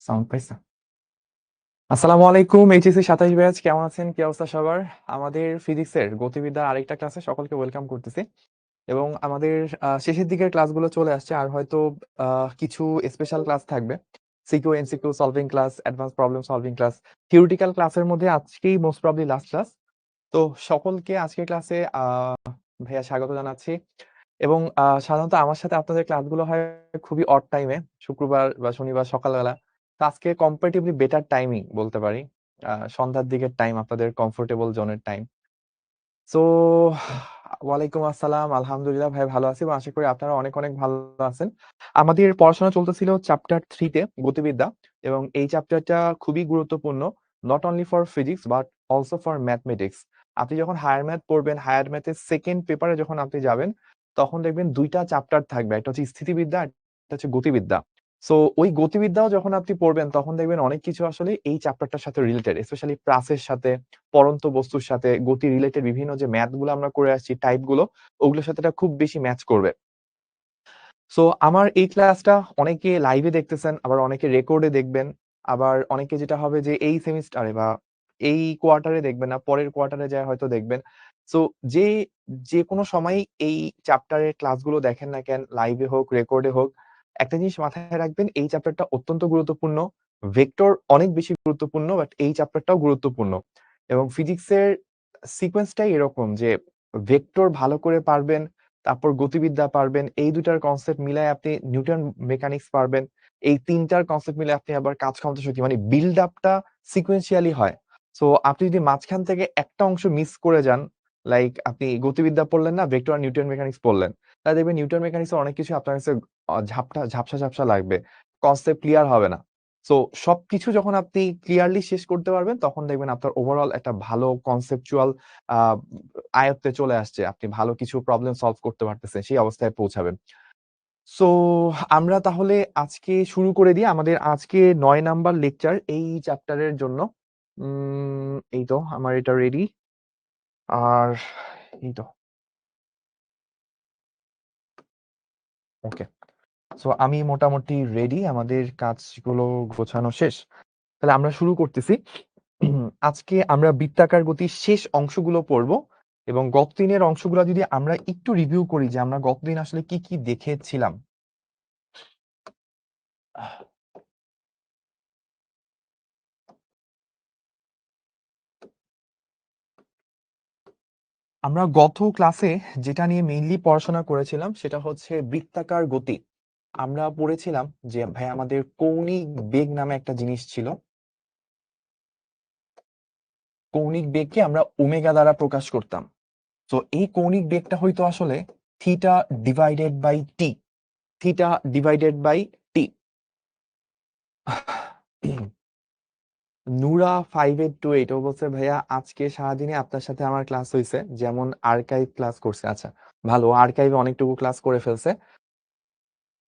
Sound পাইছে? আসসালামু আলাইকুম, এইচএসসি 27 ব্যাচ, কেমন আছেন? কি অবস্থা সবার? আমাদের ফিজিক্সের গতিবিদ্যার আরেকটা ক্লাসে সকলকে ওয়েলকাম করতেছি। এবং আমাদের শেষের দিকের ক্লাসগুলো চলে আসছে, আর হয়তো কিছু স্পেশাল ক্লাস থাকবে। CQ MCQ solving class, advance problem solving class, theoretical ক্লাসের মধ্যে আজকেই মোস্ট প্রবাবলি লাস্ট ক্লাস। তো সকলকে আজকের ক্লাসে ভাইয়া স্বাগত জানাচ্ছি। এবং সাধারণত আমার সাথে আপনাদের ক্লাসগুলো হয় খুবই অড টাইমে, শুক্রবার বা শনিবার সকালবেলা। তো আজকে কম্পারেটিভলি বেটার টাইমিং বলতে পারি। সন্ধ্যার দিকের টাইম আপনাদের কমফোর্টেবল জোনের টাইম। সো ওয়ালাইকুম আসসালাম, আলহামদুলিল্লাহ ভাই, ভালো আছি এবং আশা করি আপনারা অনেক অনেক ভালো আছেন। আমাদের পড়াশোনা চলতেছিল চ্যাপ্টার 3-তে গতিবিদ্যা, এবং এই চ্যাপ্টারটা খুবই গুরুত্বপূর্ণ, not only for physics but also for mathematics. আপনি যখন হায়ার ম্যাথ পড়বেন, হায়ার ম্যাথের সেকেন্ড পেপারে যখন আপনি যাবেন, তখন দেখবেন দুইটা চ্যাপ্টার থাকবে, একটা হচ্ছে স্থিতিবিদ্যা, একটা হচ্ছে গতিবিদ্যা। সো ওই গতিবিদ্যাও যখন আপনি পড়বেন, তখন দেখবেন অনেক কিছু আসলে এই চ্যাপ্টারটার সাথে রিলেটেড, স্পেশালি প্রাসের সাথে, পরন্ত বস্তুর সাথে, গতি রিলেটেড বিভিন্ন যে ম্যাথ গুলো আমরা করে আসছি, টাইপ গুলো, ওগুলোর সাথে এটা খুব বেশি ম্যাচ করবে। সো আমার এই ক্লাসটা অনেকে লাইভে দেখতেছেন, আবার অনেকে রেকর্ডে দেখবেন, আবার অনেকে যেটা হবে যে এই সেমিস্টারে বা এই কোয়ার্টারে দেখবেন না, পরের কোয়ার্টারে যায় হয়তো দেখবেন। সো যে যে কোনো সময় এই চ্যাপ্টারের ক্লাসগুলো দেখেন না কেন, লাইভে হোক রেকর্ডে হোক, একটা জিনিস মাথায় রাখবেন, এই চ্যাপ্টারটা অত্যন্ত গুরুত্বপূর্ণ। ভেক্টর অনেক বেশি গুরুত্বপূর্ণ, বাট এই চ্যাপ্টারটাও গুরুত্বপূর্ণ। এবং ফিজিক্সের সিকোয়েন্সটাই এরকম যে ভেক্টর ভালো করে পারবেন, তারপর গতিবিদ্যা পারবেন, এই দুটার কনসেপ্ট মিলায় আপনি নিউটন মেকানিক্স পারবেন, এই তিনটার কনসেপ্ট মিলে আপনি আবার কাজ ক্ষমতা শক্তি, মানে বিল্ড আপটা সিকোয়েন্সিয়ালি হয়। সো আপনি যদি মাঝখান থেকে একটা অংশ মিস করে যান, লাইক আপনি গতিবিদ্যা পড়লেন না, ভেক্টর আর নিউটন মেকানিক্স পড়লেন, তাহলে দেখবেন নিউটন মেকানিক্স অনেক কিছু আপনার কাছে ঝাপসা ঝাপসা লাগবে, কনসেপ্ট ক্লিয়ার হবে না। সো সবকিছু যখন আপনি ক্লিয়ারলি শেষ করতে পারবেন, তখন দেখবেন আপনার ওভারঅল একটা ভালো কনসেপচুয়াল আহ আয়ত্তে চলে আসছে, আপনি ভালো কিছু প্রবলেম সলভ করতে পারতেছেন, সেই অবস্থায় পৌঁছাবেন। সো আমরা তাহলে আজকে শুরু করে দিই আমাদের আজকে 9 নাম্বার লেকচার এই চ্যাপ্টারের জন্য। এই তো আমার এটা রেডি, আর এই তো ওকে। সো আমি মোটামুটি রেডি, আমাদের কাজগুলো গোছানো শেষ, তাহলে আমরা শুরু করতেছি। আজকে আমরা বৃত্তাকার গতির শেষ অংশগুলো পড়ব, এবং গত দিনের অংশগুলো যদি আমরা একটু রিভিউ করি যে আমরা গতদিন আসলে কি কি দেখেছিলাম। আমরা গত ক্লাসে যেটা নিয়ে মেইনলি পড়াশোনা করেছিলাম সেটা হচ্ছে বৃত্তাকার গতি। আমরা পড়েছিলাম যে ভাই আমাদের কৌণিক বেগ নামে একটা জিনিস ছিল, কৌণিক বেগকে আমরা ওমেগা দ্বারা প্রকাশ করতাম। তো এই কৌণিক বেগটা হয়তো আসলে theta divided by t, theta divided by t. Nura 5828 ও বলছে, ভাইয়া আজকে সারাদিনে আপনার সাথে আমার ক্লাস হয়েছে, যেমন আর্কাইভ ক্লাস করছে। আচ্ছা, ভালো, আর্কাইভে অনেকটুকু ক্লাস করে ফেলছে।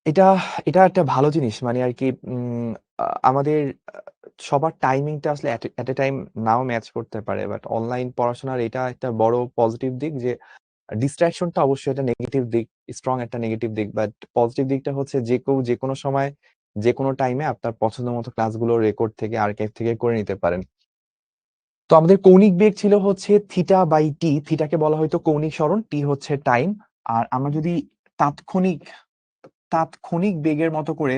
এটা এটা একটা ভালো জিনিস, মানে আর কি আমাদের সবার টাইমিংটা আসলে এট এ টাইম নাও ম্যাচ করতে পারে, বাট অনলাইন পড়াশোনার এটা একটা বড় পজিটিভ দিক যে ডিস্ট্রাকশনটা অবশ্যই একটা নেগেটিভ দিক, স্ট্রং একটা নেগেটিভ দিক, বাট পজিটিভ দিকটা হচ্ছে যে কেউ যে কোনো সময় যে কোনো টাইমে আপনার পছন্দ মতো ক্লাসগুলো রেকর্ড থেকে আর্কাইভ থেকে করে নিতে পারেন। তো আমাদের কৌণিক বেগ ছিল হচ্ছে থিটা বাই টি, থিটাকে বলা হয়তো কৌণিক সরণ, টি হচ্ছে টাইম। আর আমরা যদি তাৎক্ষণিক তাৎক্ষণিক বেগের মতো করে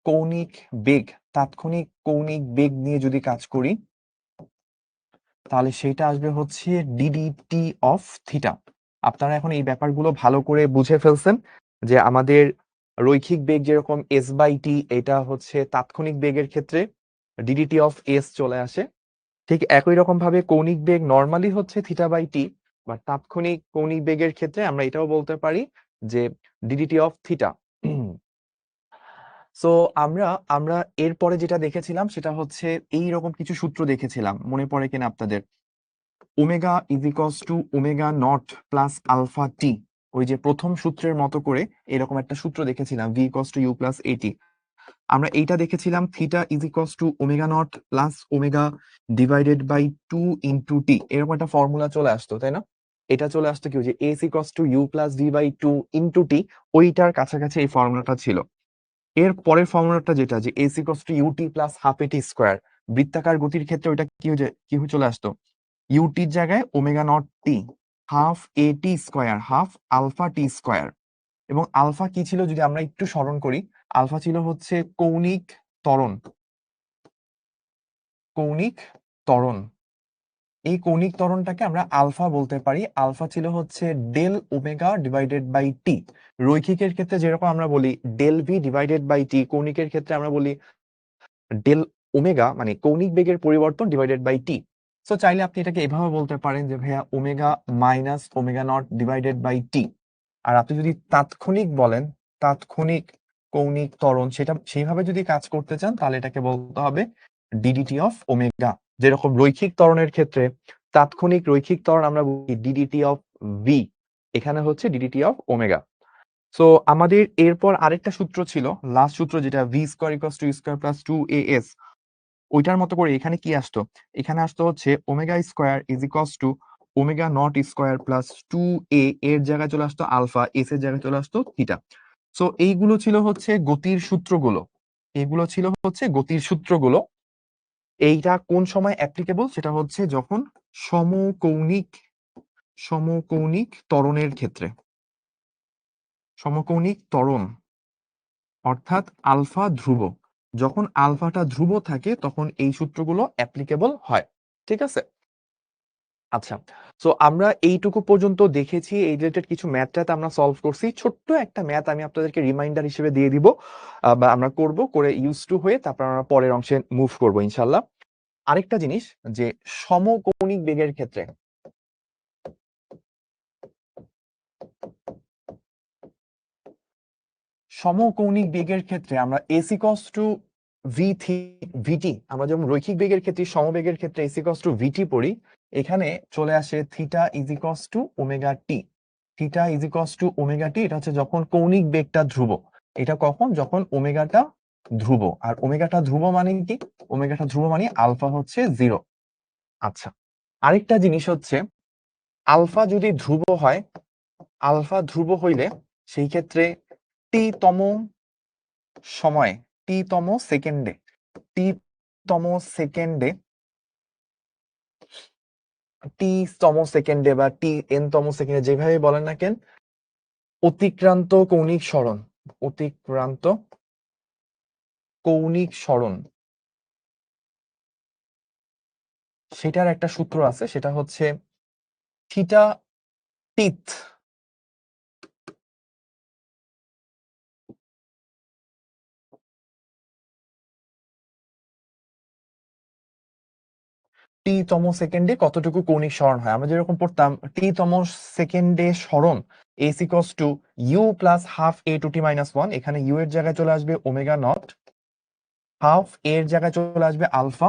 কৌণিক বেগ তাৎক্ষণিক কৌণিক বেগ নিয়ে যদি কাজ করি, তাহলে সেটা আসবে হচ্ছে ডিডিটি অফ থিটা। আপনারা এখন এই ব্যাপারগুলো ভালো করে বুঝে ফেলছেন যে আমাদের রৈখিক বেগ যেরকম এস বাই টি, এটা হচ্ছে তাৎক্ষণিক বেগের ক্ষেত্রে ডিডিটি অফ এস চলে আসে। ঠিক একই রকম ভাবে কৌণিক বেগ নর্মালি হচ্ছে থিটা বাই টি, বা তাৎক্ষণিক কৌণিক বেগের ক্ষেত্রে আমরা এটাও বলতে পারি যে ডিডিটি অফ থিটা। সো আমরা আমরা এরপরে যেটা দেখেছিলাম সেটা হচ্ছে এই রকম কিছু সূত্র দেখেছিলাম, মনে পড়ে কিনা আপনাদের? Omega is equals to omega naught plus alpha t, ওই যে প্রথম সূত্রের মতো করে এরকম একটা সূত্র দেখেছিলাম, v equals to you plus a t. আমরা এইটা দেখেছিলাম, theta is equals to omega naught plus omega divided by 2 into t, এরকম একটা ফর্মুলা চলে আসতো, তাই না? এটা চলে আসতো কি, যে s equals to you plus v by two into t, ওইটার কাছাকাছি এই ফর্মুলাটা ছিল। এর পরের ফর্মুলাটা যেটা, যে s equals to u t plus half a t square, বৃত্তাকার গতির ক্ষেত্রে ওইটা কি চলে আসতো, ইউটির জায়গায় omega naught t, half a t square, half alpha t square. এবং আলফা কি ছিল যদি আমরা একটু স্মরণ করি, আলফা ছিল হচ্ছে কৌণিক ত্বরণ। কৌণিক ত্বরণ, এই কৌণিক ত্বরণটাকে আমরা আলফা বলতে পারি। আলফা ছিল হচ্ছে ডেল ওমেগা ডিভাইডেড বাই টি। রৈখিকের ক্ষেত্রে যেরকম আমরা বলি ডেল ভি ডিভাইডেড বাই টি, কৌণিকের ক্ষেত্রে আমরা বলি ডেল ওমেগা, মানে কৌণিক বেগের পরিবর্তন ডিভাইডেড বাই টি। সো চাইলে আপনি এটাকে এভাবে বলতে পারেন যে ভাইয়া omega minus omega naught divided by t. আর আপনি যদি তাৎক্ষণিক বলেন, তাৎক্ষণিক কৌণিক ত্বরণ, সেটা সেইভাবে যদি কাজ করতে চান তাহলে এটাকে বলতে হবে ডিডিটি অফ ওমেগা। যেরকম রৈখিক ত্বরণের ক্ষেত্রে তাৎক্ষণিক রৈখিক ত্বরণ আমরা বলি ডিডিটি অফ ভি, এখানে হচ্ছে ডিডিটি অফ ওমেগা। সো আমাদের এরপর আরেকটা সূত্র ছিল, লাস্ট সূত্র, যেটা v square equals to u square plus two a s. ওইটার মতো করে এখানে কি আসতো, এখানে আসতো হচ্ছে omega square is equals to omega naught square plus two a, এর জায়গায় চলে আসতো আলফা, এস এর জায়গায় চলে আসতো থিটা। সো এইগুলো ছিল হচ্ছে গতির সূত্রগুলো, এগুলো ছিল হচ্ছে গতির সূত্রগুলো। এইটা কোন সময় অ্যাপ্লিকেবল, সেটা হচ্ছে যখন সমকৌণিক সমকৌণিক ত্বরণের ক্ষেত্রে, সমকৌণিক ত্বরণ অর্থাৎ আলফা ধ্রুব, যখন আলফাটা ধ্রুব থাকে তখন এই সূত্রগুলো অ্যাপ্লিকেবল হয়। ঠিক আছে, আচ্ছা। সো আমরা এইটুকু পর্যন্ত দেখেছি, এই রিলেটেড কিছু ম্যাথ ট্যাথ আমরা সলভ করছি। ছোট্ট একটা ম্যাথ আমি আপনাদেরকে রিমাইন্ডার হিসেবে দিয়ে দিব, বা আমরা করব, করে ইউজ টু হয়ে তারপর আমরা পরের অংশে মুভ করব ইনশাল্লাহ। আরেকটা জিনিস, যে সমকৌণিক বেগের ক্ষেত্রে, সমকৌণিক বেগের ক্ষেত্রে আমরা এস ইকস টু ভিটি, আমরা যেমন রৈখিক বেগের ক্ষেত্রে সমবেগের ক্ষেত্রে এস ইকস টু ভিটি পড়ি, এখানে চলে আসে theta is equals to omega t. Theta is equals to omega t, এটা হচ্ছে যখন কৌণিক বেগটা ধ্রুব। এটা কখন, যখন ওমেগাটা ধ্রুব। আর ওমেগাটা ধ্রুব মানে কি, ওমেগাটা ধ্রুব মানে আলফা হচ্ছে 0। আচ্ছা, আরেকটা জিনিস হচ্ছে, আলফা যদি ধ্রুব হয়, আলফা ধ্রুব হইলে সেই ক্ষেত্রে টি তম সময়, টি তম সেকেন্ডে, টি তম সেকেন্ডে, টি তম সেকেন্ডে বা টি এন তম সেকেন্ডে, যেভাবে বলেন না কেন, অতিক্রান্ত কৌণিক সরণ, অতিক্রান্ত কৌণিক সরণ, সেটার একটা সূত্র আছে, সেটা হচ্ছে থিটা টিথ, টি তম সেকেন্ডে কতটুকু কৌণিক সরণ হয়। আমরা যেরকম পড়তাম টি তম সেকেন্ডে সরণ S equals to you plus half A two T minus one, এখানে ইউ এর জায়গায় চলে আসবে ওমেগা নট, হাফ এর জায়গায় চলে আসবে alpha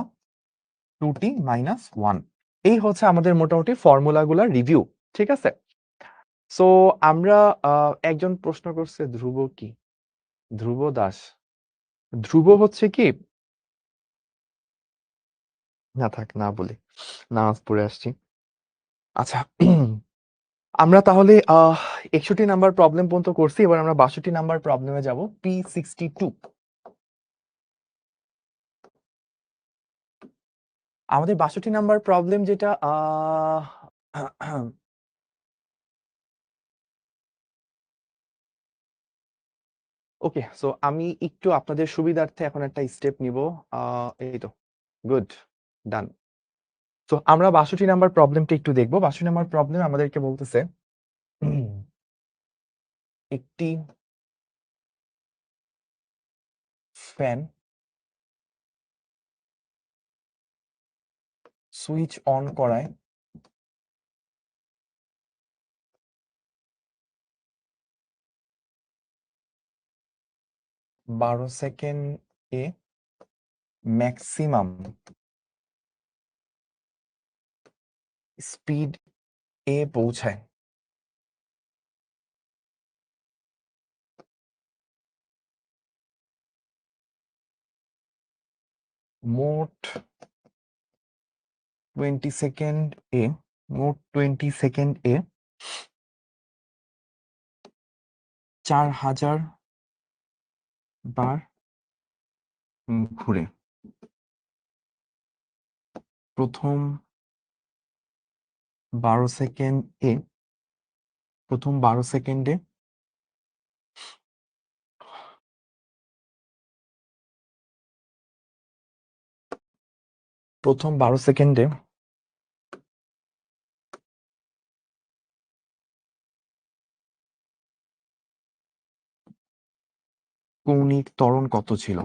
to T minus one. এই হচ্ছে আমাদের মোটামুটি ফর্মুলাগুলার রিভিউ। ঠিক আছে, সো আমরা একজন প্রশ্ন করছে ধ্রুব কি, ধ্রুব দাস, ধ্রুব হচ্ছে কি, না থাক না বলি, নামাজ পড়ে আসছি। আচ্ছা, আমরা তাহলে 61 নাম্বার প্রবলেম পর্যন্ত করছি, এবার আমরা 62 নাম্বার প্রবলেমে যাব, P62। আমাদের 62 নাম্বার প্রবলেম যেটা, ওকে, সো আমি একটু আপনাদের সুবিধার্থে এখন একটা স্টেপ নিব। এই তো, গুড, ডান। তো আমরা 62 নাম্বার প্রবলেমটা একটু দেখবো। 62 নাম্বার প্রবলেম আমাদেরকে বলতেছে একটি ফ্যান সুইচ অন করায় 12 সেকেন্ডে ম্যাক্সিমাম স্পিড এ পৌঁছায়। মোট 20 সেকেন্ড এ মোট 20 সেকেন্ড এ 4000 বার ঘুরে। প্রথম 12 সেকেন্ড এ প্রথম 12 সেকেন্ডে প্রথম 12 সেকেন্ডে কৌণিক ত্বরণ কত ছিল?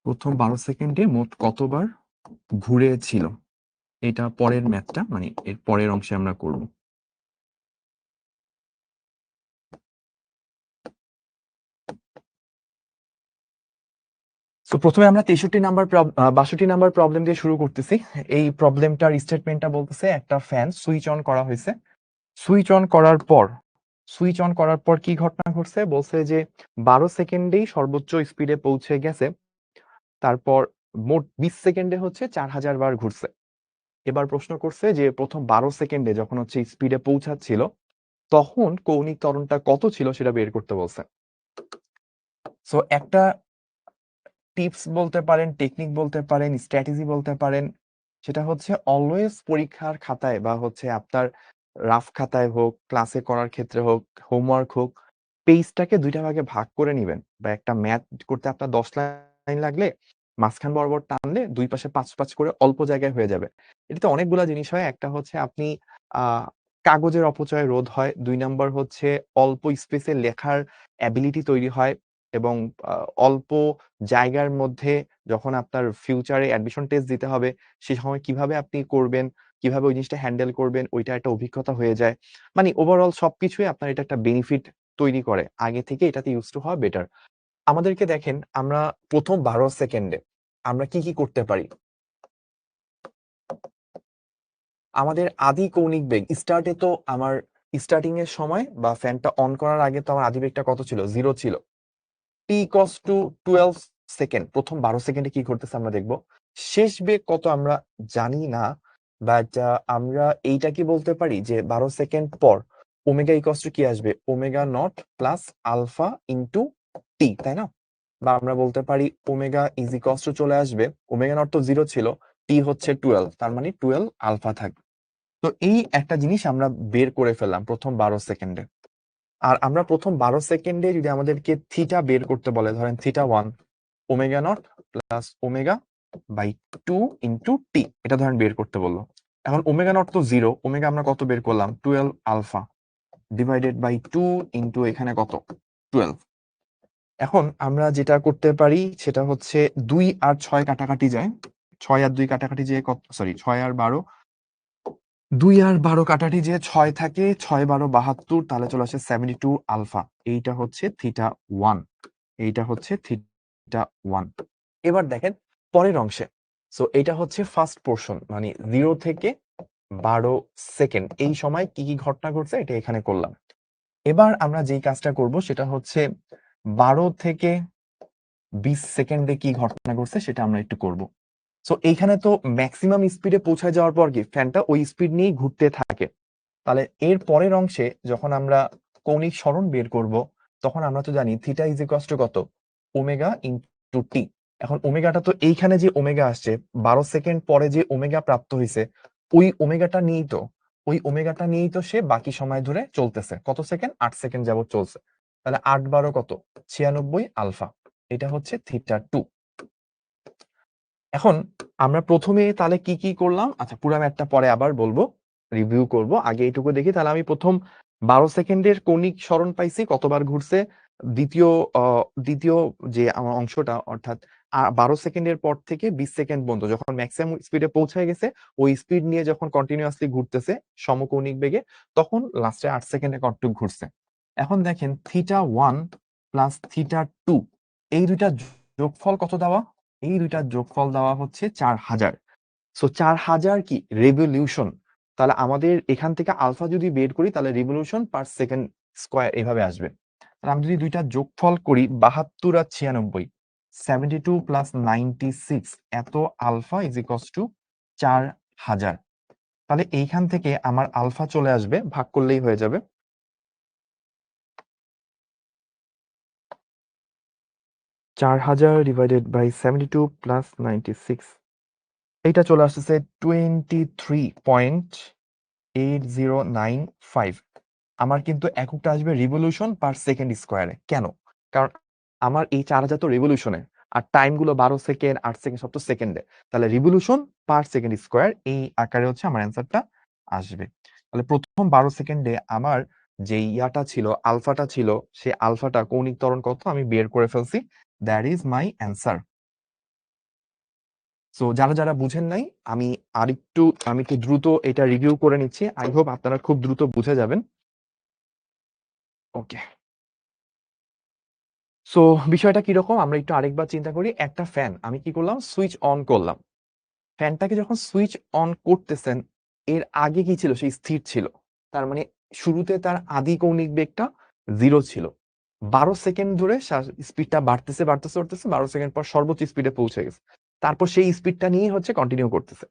প্রথম 12 সেকেন্ডে মোট কতবার ঘুরেছিল? এটা পরের ম্যাথটা, মানে এর পরের অংশে আমরা করব। তো প্রথমে আমরা 63 নাম্বার 62 নাম্বার প্রবলেম দিয়ে শুরু করতেছি। এই প্রবলেমটার স্টেটমেন্টটা বলতেছে একটা ফ্যান সুইচ অন করা হয়েছে। সুইচ অন করার পর কি ঘটনা ঘটছে? বলছে যে 12 সেকেন্ডেই সর্বোচ্চ স্পিডে পৌঁছে গেছে। তারপর মোট 20 সেকেন্ডে হচ্ছে 4000 বার ঘুরছে। এবার প্রশ্ন করছে যে প্রথম 12 সেকেন্ডে যখন হচ্ছে স্পিডে পৌঁছাচ্ছিল তখন কৌণিক ত্বরণটা কত ছিল সেটা বের করতে বলছে। সো একটা টিপস বলতে পারেন, টেকনিক বলতে পারেন, স্ট্র্যাটেজি বলতে পারেন, সেটা হচ্ছে অলওয়েজ পরীক্ষার খাতায় বা হচ্ছে আপনার রাফ খাতায় হোক, ক্লাসে করার ক্ষেত্রে হোক, হোমওয়ার্ক হোক, পেজটাকে ২ টা ভাগে ভাগ করে নিবেন। বা একটা ম্যাথ করতে আপনার ১০ লাইন লাগলে মাঝখান বরাবর টানলে ২ পাশে ৫ করে অল্প জায়গায় হয়ে যাবে। এটাতে অনেকগুলা জিনিস হয়। একটা হচ্ছে আপনি আ কাগজের অপচয় রোধ হয়। ২ নাম্বার হচ্ছে অল্প স্পেসে লেখার অ্যাবিলিটি তৈরি হয় এবং আ অল্প জায়গার মধ্যে যখন আপনার ফিউচারে অ্যাডমিশন টেস্ট দিতে হবে, সে সময় কিভাবে আপনি করবেন, কিভাবে ওই জিনিসটা হ্যান্ডেল করবেন, ওইটা একটা অভিজ্ঞতা হয়ে যায়। মানে ওভারঅল সবকিছুই আপনার এটা একটা বেনিফিট তৈরি করে। আগে থেকে এটাতে ইউজড টু হওয়া বেটার। আমাদেরকে দেখেন আমরা প্রথম ১২ সেকেন্ডে আমরা কি করতে পারি? আমাদের আদি কৌণিক বেগ স্টার্টে তো আমার স্টার্টিং এর সময় বা ফ্যানটা অন করার আগে তো আমার আদি বেগটা কত ছিল? 0 ছিল। t equals to 12 second. প্রথম 12 সেকেন্ডে কি ঘটতেছে আমরা দেখব। শেষ বেগ কত আমরা জানি না। বাট আমরা এইটা কি বলতে পারি যে 12 সেকেন্ড পর ওমেগা ইকুয়ালস টু কি আসবে? Omega naught plus alpha into T, তাই না? বা আমরা বলতে পারি ওমেগা ইজ ইকুয়ালস টু চলে আসবে। ওমেগা নট তো 0 ছিল, টি হচ্ছে 12, তার মানে 12 আলফা থাকবে। তো এই একটা জিনিস আমরা বের করে ফেললাম প্রথম 12 সেকেন্ডে। আর আমরা প্রথম 12 সেকেন্ডে যদি আমাদেরকে থিটা বের করতে বলে, ধরেন theta 1 omega naught plus omega by 2 into T, এটা ধরেন বের করতে বললো। এখন ওমেগা নট তো 0, ওমেগা আমরা কত বের করলাম? 12 আলফা ডিভাইডেড বাই 2 ইনটু এখানে কত? 12। এখন আমরা যেটা করতে পারি সেটা হচ্ছে 2 আর 6 কাটাকাটি যায়। 6 আর 2 কাটাকাটি যেয়ে কত? সরি, 6 আর 12, 2 আর 12 কাটাটি যে 6 থাকে, 6 12 72, তাহলে চলে আসে 72 আলফা। এইটা হচ্ছে থিটা 1, এইটা হচ্ছে থিটা 1। এবার দেখেন পরের অংশে। সো এটা হচ্ছে ফার্স্ট পোর্শন, মানে 0 থেকে 12 সেকেন্ড এই সময় কি ঘটনা ঘটছে এটা এখানে করলাম। এবার আমরা যেই কাজটা করব সেটা হচ্ছে 12 থেকে 20 সেকেন্ডে কি ঘটনা ঘটছে সেটা আমরা একটু করব। সো এইখানে তো ম্যাক্সিমাম স্পিডে পৌঁছায় যাওয়ার পর কি ফ্যানটা ওই স্পিড নিয়েই ঘুরতে থাকে। তাহলে এর পরের অংশে যখন আমরা কৌণিক সরণ বের করব তখন আমরা তো জানি থিটা ইজ ইকুয়ালস টু কত? ওমেগা ইনটু টি। এখন ওমেগাটা তো এইখানে যে ওমেগা আসছে 12 সেকেন্ড পরে যে ওমেগা প্রাপ্ত হয়েছে ওই ওমেগাটা নিয়েই তো সে বাকি সময় ধরে চলতেছে। কত সেকেন্ড? 8 সেকেন্ড যাবত চলছে। তাহলে 8 12 কত? 96 আলফা। এটা হচ্ছে থিটা 2। এখন আমরা প্রথমে তাহলে কি করলাম? আচ্ছা, পুরা ম্যাথটা পরে আবার বলবো, রিভিউ করব। আগে এইটুকু দেখি। তাহলে আমি প্রথম 12 সেকেন্ডের কৌণিক সরণ পাইছি, কতবার ঘুরছে। দ্বিতীয় আ দ্বিতীয় যে আমার অংশটা, অর্থাৎ 12 সেকেন্ডের পর থেকে 20 সেকেন্ড পর্যন্ত যখন ম্যাক্সিমাম স্পিডে পৌঁছায় গেছে, ওই স্পিড নিয়ে যখন কন্টিনিউয়াসলি ঘুরতেছে সমকৌণিক বেগে, তখন লাস্টে 8 সেকেন্ডে কতটুক ঘুরছে। এখন দেখেন থিটা 1 প্লাস থিটা 2 এই ২ টা যোগফল কত দেওয়া? এই ২ টার যোগফল দেওয়া হচ্ছে 4000। সো 4000 কি? রেভলিউশন। তাহলে আমাদের এখান থেকে আলফা যদি বের করি তাহলে রিভলিউশন পার সেকেন্ড স্কয়ার এভাবে আসবে। তাহলে আমি যদি দুইটা যোগফল করি ৭২ আর ৯৬, 72 প্লাস 96 এত আলফা ইজ ইকুয়ালস টু ৪,০০০। তাহলে এইখান থেকে আমার আলফা চলে আসবে, ভাগ করলেই হয়ে যাবে। ৪,০০০ ডিভাইডেড বাই 72 প্লাস 96, এইটা চলে আসতেছে 23.8095। আমার কিন্তু এককটা আসবে রিভলিউশন পার সেকেন্ড স্কোয়ারে। কেন? কারণ আমার এই ৪,০০০ তো রিভলিউশনে, আর টাইম গুলো ১২ সেকেন্ড, ৮ সেকেন্ড, সব তো সেকেন্ডে। তাহলে রিভলিউশন পার সেকেন্ড স্কোয়ার এই আকারে হচ্ছে আমার অ্যান্সারটা আসবে। তাহলে প্রথম ১২ সেকেন্ডে আমার যে ইয়াটা ছিল, আলফাটা ছিল, সে আলফাটা কৌণিক ত্বরণ কত আমি বের করে ফেলছি। That is my answer. So যারা বুঝেন নাই, আমি একটু দ্রুত এটা রিভিউ করে নিচ্ছি। আই হোপ আপনারা খুব দ্রুত বুঝে যাবেন। ওকে। সো বিষয়টা কিরকম আমরা একটু আরেকবার চিন্তা করি। একটা ফ্যান আমি কি করলাম, সুইচ অন করলাম। ফ্যানটাকে যখন সুইচ অন করতেছেন, এর আগে কি ছিল, সেই স্থির ছিল। তার মানে শুরুতে তার আদি কৌণিক বেগটা 0 ছিল। ১২ সেকেন্ড ধরে স্পিডটা বাড়তেছে ১২ সেকেন্ড পর সর্বোচ্চ স্পিডে পৌঁছে গেছে। তারপর সেই স্পিডটা নিয়েই হচ্ছে কন্টিনিউ করতেছে।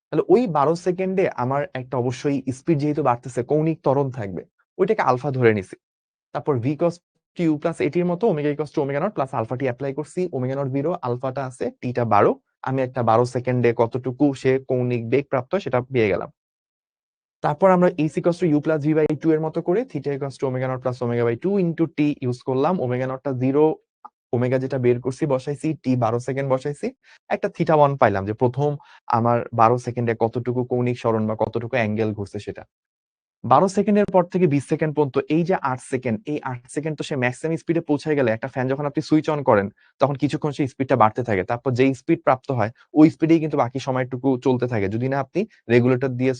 তাহলে ওই ১২ সেকেন্ডে আমার একটা অবশ্যই স্পিড যেহেতু বাড়তেছে, কৌণিক ত্বরণ থাকবে। ওইটাকে আলফা ধরে নিছি। তারপর v cos t u plus এটির মতো omega equals to omega naught plus alpha T apply করছি। ওমেগা নট 0, আলফাটা আছে, টিটা 12। আমি একটা 12 সেকেন্ডে কতটুকু সে কৌণিক বেগ প্রাপ্ত হয় সেটা পেয়ে গেলাম। তারপর আমরা ac cos u plus v by 2 এর মতো করে theta equals to omega naught plus omega by 2 into T use করলাম। ওমেগা নটটা 0, ওমেগা যেটা বের করছি বসাইছি, টি 12 সেকেন্ড বসাইছি। একটা থিটা 1 পাইলাম যে প্রথম আমার 12 সেকেন্ডে কতটুকু কৌণিক সরণ বা কতটুকু অ্যাঙ্গেল ঘুরছে সেটা। ১২ সেকেন্ডের পর থেকে ২০ সেকেন্ড পর্যন্ত এই যে ৮ সেকেন্ড, এই ৮ সেকেন্ড তো সে ম্যাক্সিমাম স্পিডে পৌঁছে গেলে, একটা ফ্যান যখন আপনি সুইচ অন করেন তখন কিছুক্ষণ সেই স্পিডটা বাড়তে থাকে। তারপর যেই স্পিড প্রাপ্ত হয় ওই স্পিডেই কিন্তু বাকি সময়টুকু চলতে থাকে। যদি না আপনি রেগুলেটর দিয়ে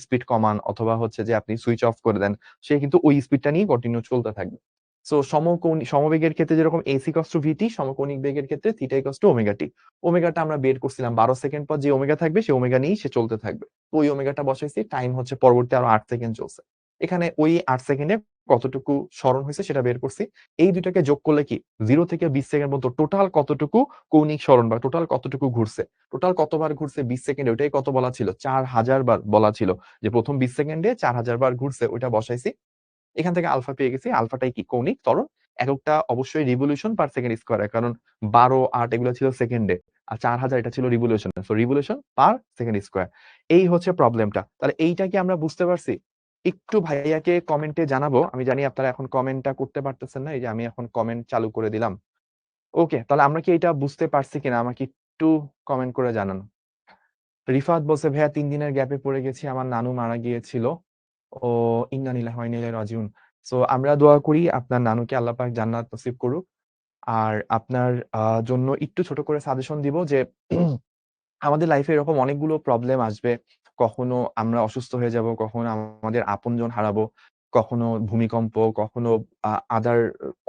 স্পিড কমান অথবা হচ্ছে যে আপনি সুইচ অফ করে দেন, সে কিন্তু ওই স্পিডটা নিয়ে কন্টিনিউ চলতে থাকবে। সো সমবেগের ক্ষেত্রে যেরকম ac cos to vt, সমকৌণিক বেগের ক্ষেত্রে থিটা ইকুয়ালস টু ওমেগা টি। ওমেগাটা আমরা বের করছিলাম ১২ সেকেন্ড পর যে ওমেগা থাকবে সে ওমেগা নিয়েই সে চলতে থাকবে। তো ওই ওমেগাটা বসাইছি, টাইম হচ্ছে পরবর্তী আরো ৮ সেকেন্ড চলছে। এখানে ওই ৮ সেকেন্ডে কতটুকু সরণ হয়েছে সেটা বের করছি। এই দুটাকে যোগ করলে কি 0 থেকে ২০ সেকেন্ড পর্যন্ত টোটাল কতটুকু কৌণিক সরণ বা টোটাল কতটুকু ঘুরছে, টোটাল কতবার ঘুরছে ২০ সেকেন্ডে, ওটাই কত বলা ছিল, ৪,০০০ বার বলা ছিল যে প্রথম ২০ সেকেন্ডে ৪,০০০ বার ঘুরছে, ওইটা বসাইছি। এখান থেকে আলফা পেয়ে গেছি। আলফাটাই কি কৌণিক ত্বরণ। এককটা অবশ্যই রিভলিউশন পার সেকেন্ড স্কয়ারে, কারণ ১২, ৮ এগুলো ছিল সেকেন্ডে, আর ৪,০০০ এটা ছিল revolution. So revolution per second square. এই হচ্ছে প্রবলেমটা। তাহলে এইটা কি আমরা বুঝতে পারছি? একটু ভাইয়াকে কমেন্টে জানাবো। আমি জানি আপনারা এখন কমেন্টটা করতে পারতেছেন না। এই যে আমি এখন কমেন্ট চালু করে দিলাম। ওকে, তাহলে আমরা কি এটা বুঝতে পারছি কিনা আমাকে একটু কমেন্ট করে জানান। রিফাত বলছে, ভাইয়া ৩ দিনের গ্যাপে পড়ে গেছি, আমার নানু মারা গিয়েছিল। ও ইন্না লিল্লাহি ওয়া ইন্না ইলাইহি রাজিউন। সো আমরা দোয়া করি আপনার নানুকে আল্লাহ পাক জান্নাত নসিব করুক। আর আপনার জন্য একটু ছোট করে সাজেশন দিব যে আমাদের লাইফে এরকম অনেকগুলো প্রবলেম আসবে। কখনো আমরা অসুস্থ হয়ে যাব, কখনো আমাদের আপনজন হারাবো, কখনো ভূমিকম্প, কখনো আদার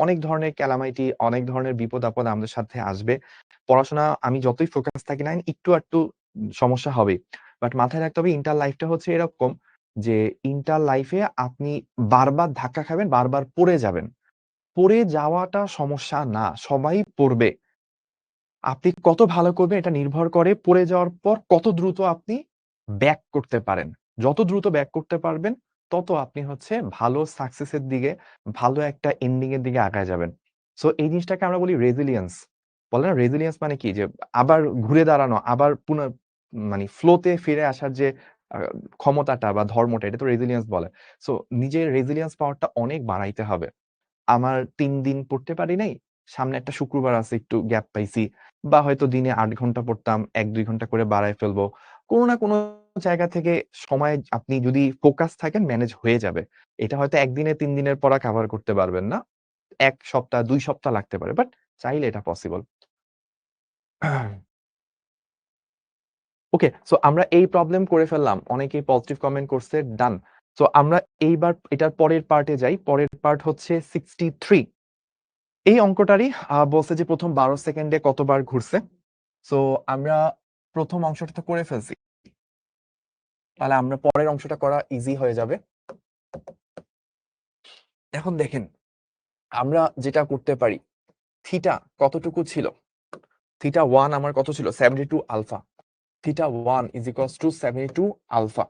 অনেক ধরনের ক্যালামাইটি, অনেক ধরনের বিপদ-আপদ আমাদের সাথে আসবে। পড়াশোনা আমি যতই ফোকাস থাকি না একটু আধটু সমস্যা হবেই। বাট মাথায় রাখতে হবে ইন্টার লাইফটা হচ্ছে এরকম যে ইন্টার লাইফে আপনি বারবার ধাক্কা খাবেন, বারবার পড়ে যাবেন। পড়ে যাওয়াটা সমস্যা না, সবাই পড়বে। আপনি কত ভালো করবেন এটা নির্ভর করে পড়ে যাওয়ার পর কত দ্রুত আপনি ব্যাক করতে পারেন। যত দ্রুত ব্যাক করতে পারবেন, তত আপনি হচ্ছে ভালো সাকসেসের দিকে, ভালো একটা এন্ডিং এর দিকে আগায় যাবেন। সো এই জিনিসটাকে আমরা বলি রেজিলিয়েন্স। বলে না রেজিলিয়েন্স মানে কি? যে আবার ঘুরে দাঁড়ানো, আবার মানে ফ্লো তে ফিরে আসার যে আ ক্ষমতাটা বা ধর্মটা, এটা তো রেজিলিয়েন্স বলে। সো নিজের রেজিলিয়েন্স পাওয়ারটা অনেক বাড়াইতে হবে। আমার ৩ দিন পড়তে পারি নাই। সামনে একটা শুক্রবার আছে, একটু গ্যাপ পাইছি। বা হয়তো দিনে ৮ ঘন্টা পড়তাম, ১-২ ঘন্টা করে বাড়ায় ফেলবো। কোন না কোন জায়গা থেকে সময় আপনি যদি ফোকাস থাকেন ম্যানেজ হয়ে যাবে। এটা হয়তো ১ দিনে ৩ দিনের পড়া কভার করতে পারবেন না। ১ সপ্তাহ ২ সপ্তাহ লাগতে পারে। বাট চাইলে এটা পসিবল। ওকে, সো আমরা এই প্রবলেম করে ফেললাম। অনেকেই পজিটিভ কমেন্ট করছে, ডান। সো আমরা এইবার এটার পরের পার্টে যাই। পরের পার্ট হচ্ছে 63। এই অঙ্কটারই বলছে যে প্রথম ১২ সেকেন্ডে কতবার ঘুরছে। সো আমরা প্রথম অংশটা তো করে ফেলছি। তাহলে আমরা পরের অংশটা করা ইজি হয়ে যাবে। এখন দেখেন আমরা যেটা করতে পারি, থিটা কতটুকু ছিল? থিটা 1 আমার কত ছিল? 72 alpha. Theta 1 is equals to 72 alpha.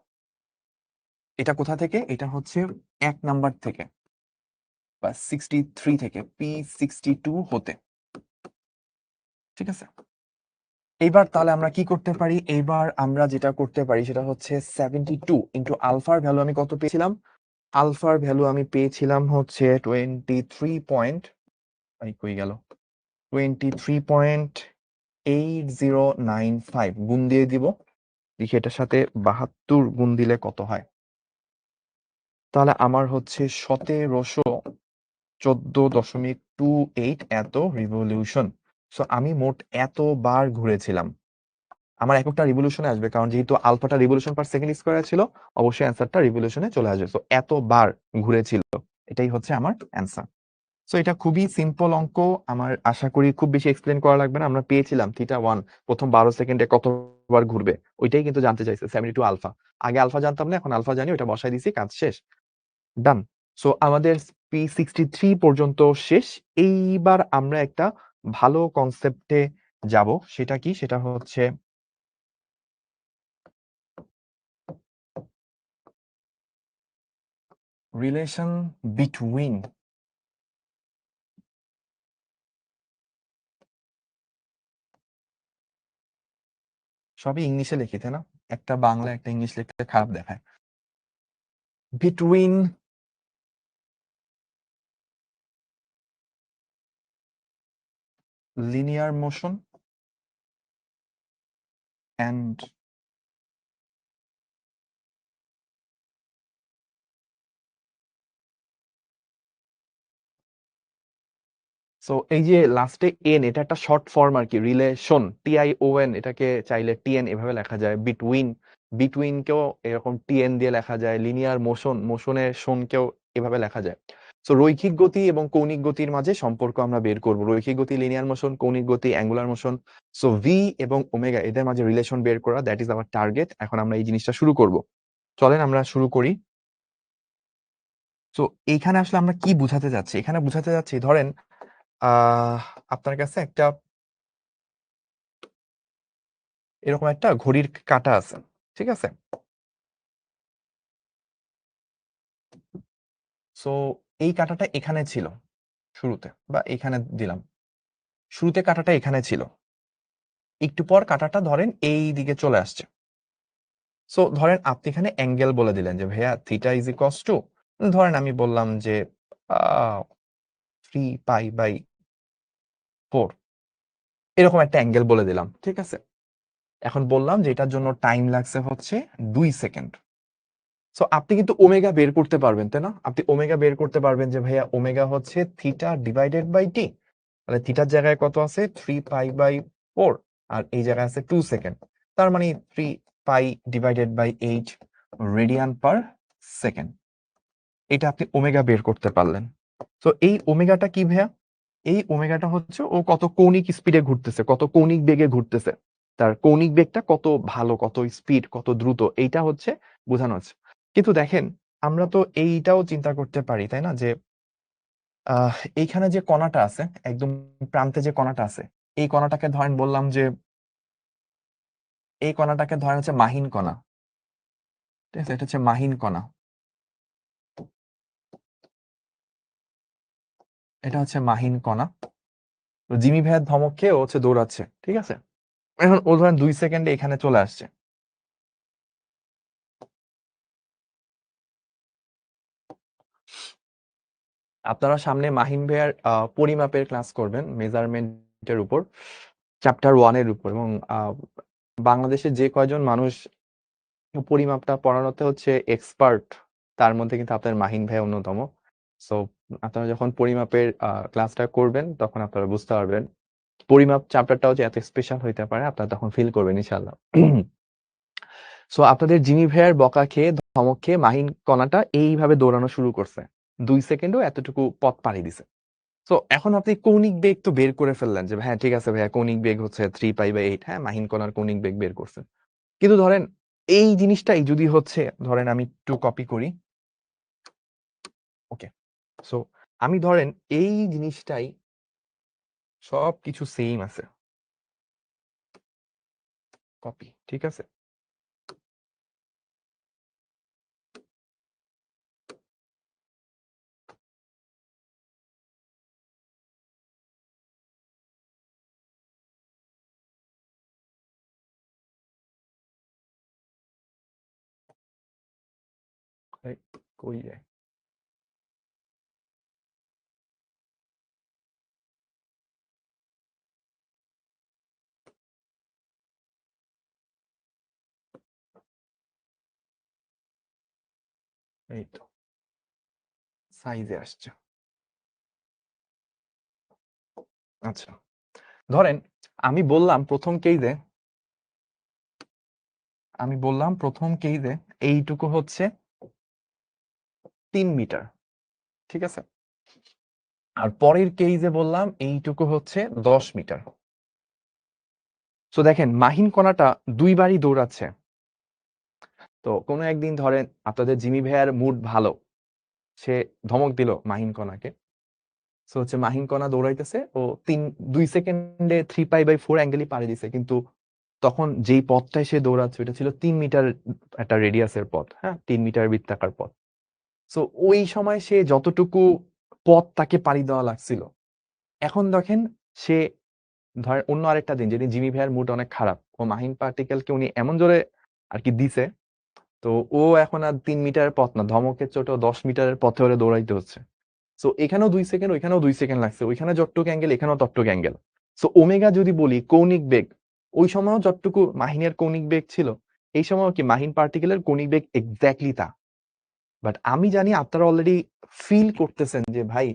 এটা কোথা থেকে? এটা হচ্ছে 1 নাম্বার থেকে বা 63 থেকে P62 হতে। ঠিক আছে? এইবার তাহলে আমরা কি করতে পারি? এইবার আমরা যেটা করতে পারি সেটা হচ্ছে 72 ইনটু আলফার ভ্যালু আমি কত পেয়েছিলাম? আলফার ভ্যালু আমি পেয়েছিলাম হচ্ছে 23 পয়েন্ট, কই গেল? 23.8095 গুণ দিয়ে দিব। দেখি এটার সাথে 72 গুণ দিলে কত হয়। তাহলে আমার হচ্ছে 1714.28 এত রিভলিউশন। সো আমি মোট এতবার ঘুরেছিলাম। আমার এককটা রিভলিউশনে আসবে, কারণ যেহেতু আলফাটা রিভলিউশন পার সেকেন্ড স্কয়ার ছিল, অবশ্যই অ্যান্সারটা রিভলিউশনে চলে আসবে। সো এতবার ঘুরেছিল, এটাই হচ্ছে আমার অ্যান্সার। সো এটা খুবই সিম্পল অঙ্ক, আমার আশা করি খুব বেশি এক্সপ্লেন করা লাগবে না। আমরা পেয়েছিলাম থিটা 1 প্রথম 12 সেকেন্ডে কতবার ঘুরবে, ওইটাই কিন্তু জানতে চাইছে 72 আলফা। আগে আলফা জানতাম না, এখন আলফা জানি, ওটা বসাই দিছি, কাজ শেষ, ডান। সো আমাদের P63 পর্যন্ত শেষ। এইবার আমরা একটা ভালো কনসেপ্টে যাব, সেটা কি? সেটা হচ্ছে রিলেশন বিটুইন সবই ইংলিশে লিখি, তাই না? একটা বাংলা একটা ইংলিশ লিখতে খারাপ দেখায়। Between linear motion and so এই যে লাস্টে এন, এটা একটা শর্ট ফর্ম আর কি, রিলেশন, TION, এটাকে চাইলে TN এভাবে লেখা যায়। বিটুইন, বিটুইন কেও এরকম TN দিয়ে লেখা যায়। লিনিয়ার মোশন, মোশনের শোনকেও এভাবে লেখা যায়। সো রৈখিক গতি এবং কৌণিক গতির মাঝে সম্পর্ক আমরা বের করব। রৈখিক গতি লিনিয়ার মোশন, কৌণিক গতি অ্যাঙ্গুলার মোশন। সো ভি এবং ওমেগা এদের মাঝে রিলেশন বের করা, দ্যাট ইজ আওয়ার টার্গেট। এখন আমরা এই জিনিসটা শুরু করব। চলেন আমরা শুরু করি। সো এইখানে আসলে আমরা কি বুঝাতে যাচ্ছি? এখানে বুঝাতে যাচ্ছি, ধরেন আহ আপনার কাছে একটা এরকম একটা ঘড়ির কাঁটা আছে, ঠিক আছে? সো এই কাঁটাটা এখানে ছিল শুরুতে, বা এখানে দিলাম, শুরুতে কাঁটাটা এখানে ছিল, একটু পর কাঁটাটা ধরেন এই দিকে চলে আসছে। সো ধরেন আপনি এখানে অ্যাঙ্গেল বলে দিলেন যে ভাইয়া থিটা ইজ ইকুয়ালস টু, ধরেন আমি বললাম যে 3π/4, এরকম একটা অ্যাঙ্গেল বলে দিলাম, ঠিক আছে? এখন বললাম যে এটার জন্য টাইম লাগছে হচ্ছে 2 সেকেন্ড। সো আপনি কিন্তু ওমেগা বের করতে পারবেন, তাই না? আপনি ওমেগা বের করতে পারবেন যে ভাইয়া ওমেগা হচ্ছে থিটা ডিভাইডেড বাই টি। তাহলে থিটার জায়গায় কত আছে? 3π/4, আর এই জায়গায় আছে 2 সেকেন্ড। তার মানে 3π/8 রেডিয়ান পার সেকেন্ড। এটা আপনি ওমেগা বের করতে পারলেন। তো এই ওমেগাটা কি ভাইয়া? এই ওমেগাটা হচ্ছে ও কত কৌণিক স্পিডে ঘুরতেছে, কত কৌণিক বেগে ঘুরতেছে, তার কৌণিক বেগটা কত ভালো, কত স্পিড, কত দ্রুত, এইটা হচ্ছে বোঝানো হচ্ছে। কিন্তু দেখেন আমরা তো এইটাও চিন্তা করতে পারি, তাই না, যে এইখানে যে কণাটা আছে, একদম প্রান্তে যে কণাটা আছে, এই কণাটাকে ধরেন বললাম যে এই কণাটাকে ধরেন হচ্ছে মাহিন কণা, ঠিক আছে? এটা হচ্ছে মাহিন কণা, এটা হচ্ছে মাহিন কণা। তো জিমি ভাইয়ের ধমক খেয়ে ও হচ্ছে দৌড়াচ্ছে, ঠিক আছে? এখন ও ধরেন 2 সেকেন্ডে এখানে চলে আসছে। আপনারা সামনে মাহিন ভাইয়ার পরিমাপের ক্লাস করবেন, মেজারমেন্টের উপর, চ্যাপ্টার 1-এর উপর। এবং বাংলাদেশে যে কয়জন মানুষ পরিমাপটা পড়ানোতে হচ্ছে এক্সপার্ট, তার মধ্যে কিন্তু আপনার মাহিন ভাই অন্যতম। সো আপনারা যখন পরিমাপের ক্লাসটা করবেন তখন আপনারা বুঝতে পারবেন পরিমাপ চ্যাপ্টারটাও যে এত স্পেশাল হইতে পারে, আপনারা তখন ফিল করবেন ইনশাআল্লাহ। সো আপনাদের জিমি ভাইয়ার বকা খেয়ে, ধমক খেয়ে মাহিন কণাটা এইভাবে দৌড়ানো শুরু করছে, 2 সেকেন্ডও এতটুকু পথ পাড়ি দিছে। তো এখন আপনি কৌণিক বেগ তো বের করে ফেললেন যে হ্যাঁ ঠিক আছে ভাইয়া, কৌণিক বেগ হচ্ছে 3π/8, হ্যাঁ মাহিন কণার কৌণিক বেগ বের করছেন। কিন্তু ধরেন এই জিনিসটাই যদি হচ্ছে ধরেন আমি একটু কপি করি। ওকে। সো আমি ধরেন এই জিনিসটাই সবকিছু সেইম আছে। কপি। ঠিক আছে? এই কই যায়? এই তো সাইজে আসছে। আচ্ছা। ধরেন আমি বললাম ১ম কেইসে এইটুকু হচ্ছে ৩ মিটার। ঠিক আছে? আর পরের কেইসে বললাম এইটুকু হচ্ছে ১০ মিটার। সো দেখেন মাহিন কণাটা ২ বারই দৌড়াচ্ছে। তো কোনো একদিন ধরেন আপনাদের জিমি ভাইয়ার মুড ভালো। সে ধমক দিল মাহিন কণাকে। সো হচ্ছে মাহিন কণা দৌড়াইতেছে ও ২ সেকেন্ডে 3π/4 অ্যাঙ্গেলই পাড়ি দিছে। কিন্তু তখন যেই পথটায় সে দৌড়াচ্ছে ওইটা ছিল ৩ মিটার একটা রেডিয়াসের পথ। হ্যাঁ? ৩ মিটার বৃত্তাকার পথ। সো ওই সময় সে যতটুকু পথ তাকে পাড়ি দেওয়া লাগছিল। এখন দেখেন সে ধরেন অন্য আরেকটা দিন যেদিন জিমি ভাইয়ার মুড অনেক খারাপ। ও মাহিন পার্টিকেলকে উনি এমন জোরে আরকি দিছে। তো ও এখন আর ৩ মিটারের পথ না। ধমকের চোটেও ১০ মিটারের পথে ওরে দৌড়াইতে হচ্ছে। সো এখানেও ২ সেকেন্ড, ওইখানেও ২ সেকেন্ড লাগছে। ওইখানে যতটুকু অ্যাঙ্গেল, এখানেও ততটুকু অ্যাঙ্গেল। সো ওমেগা যদি বলি কৌণিক বেগ, ওই সময়ও যতটুকু মাহিনের কৌণিক বেগ ছিল, এই সময়ও কি মাহিন পার্টিকেলের কৌণিক বেগ এক্সাক্টলি তা। বাট আমি জানি আপনারা অলরেডি ফিল করতেছেন যে ভাই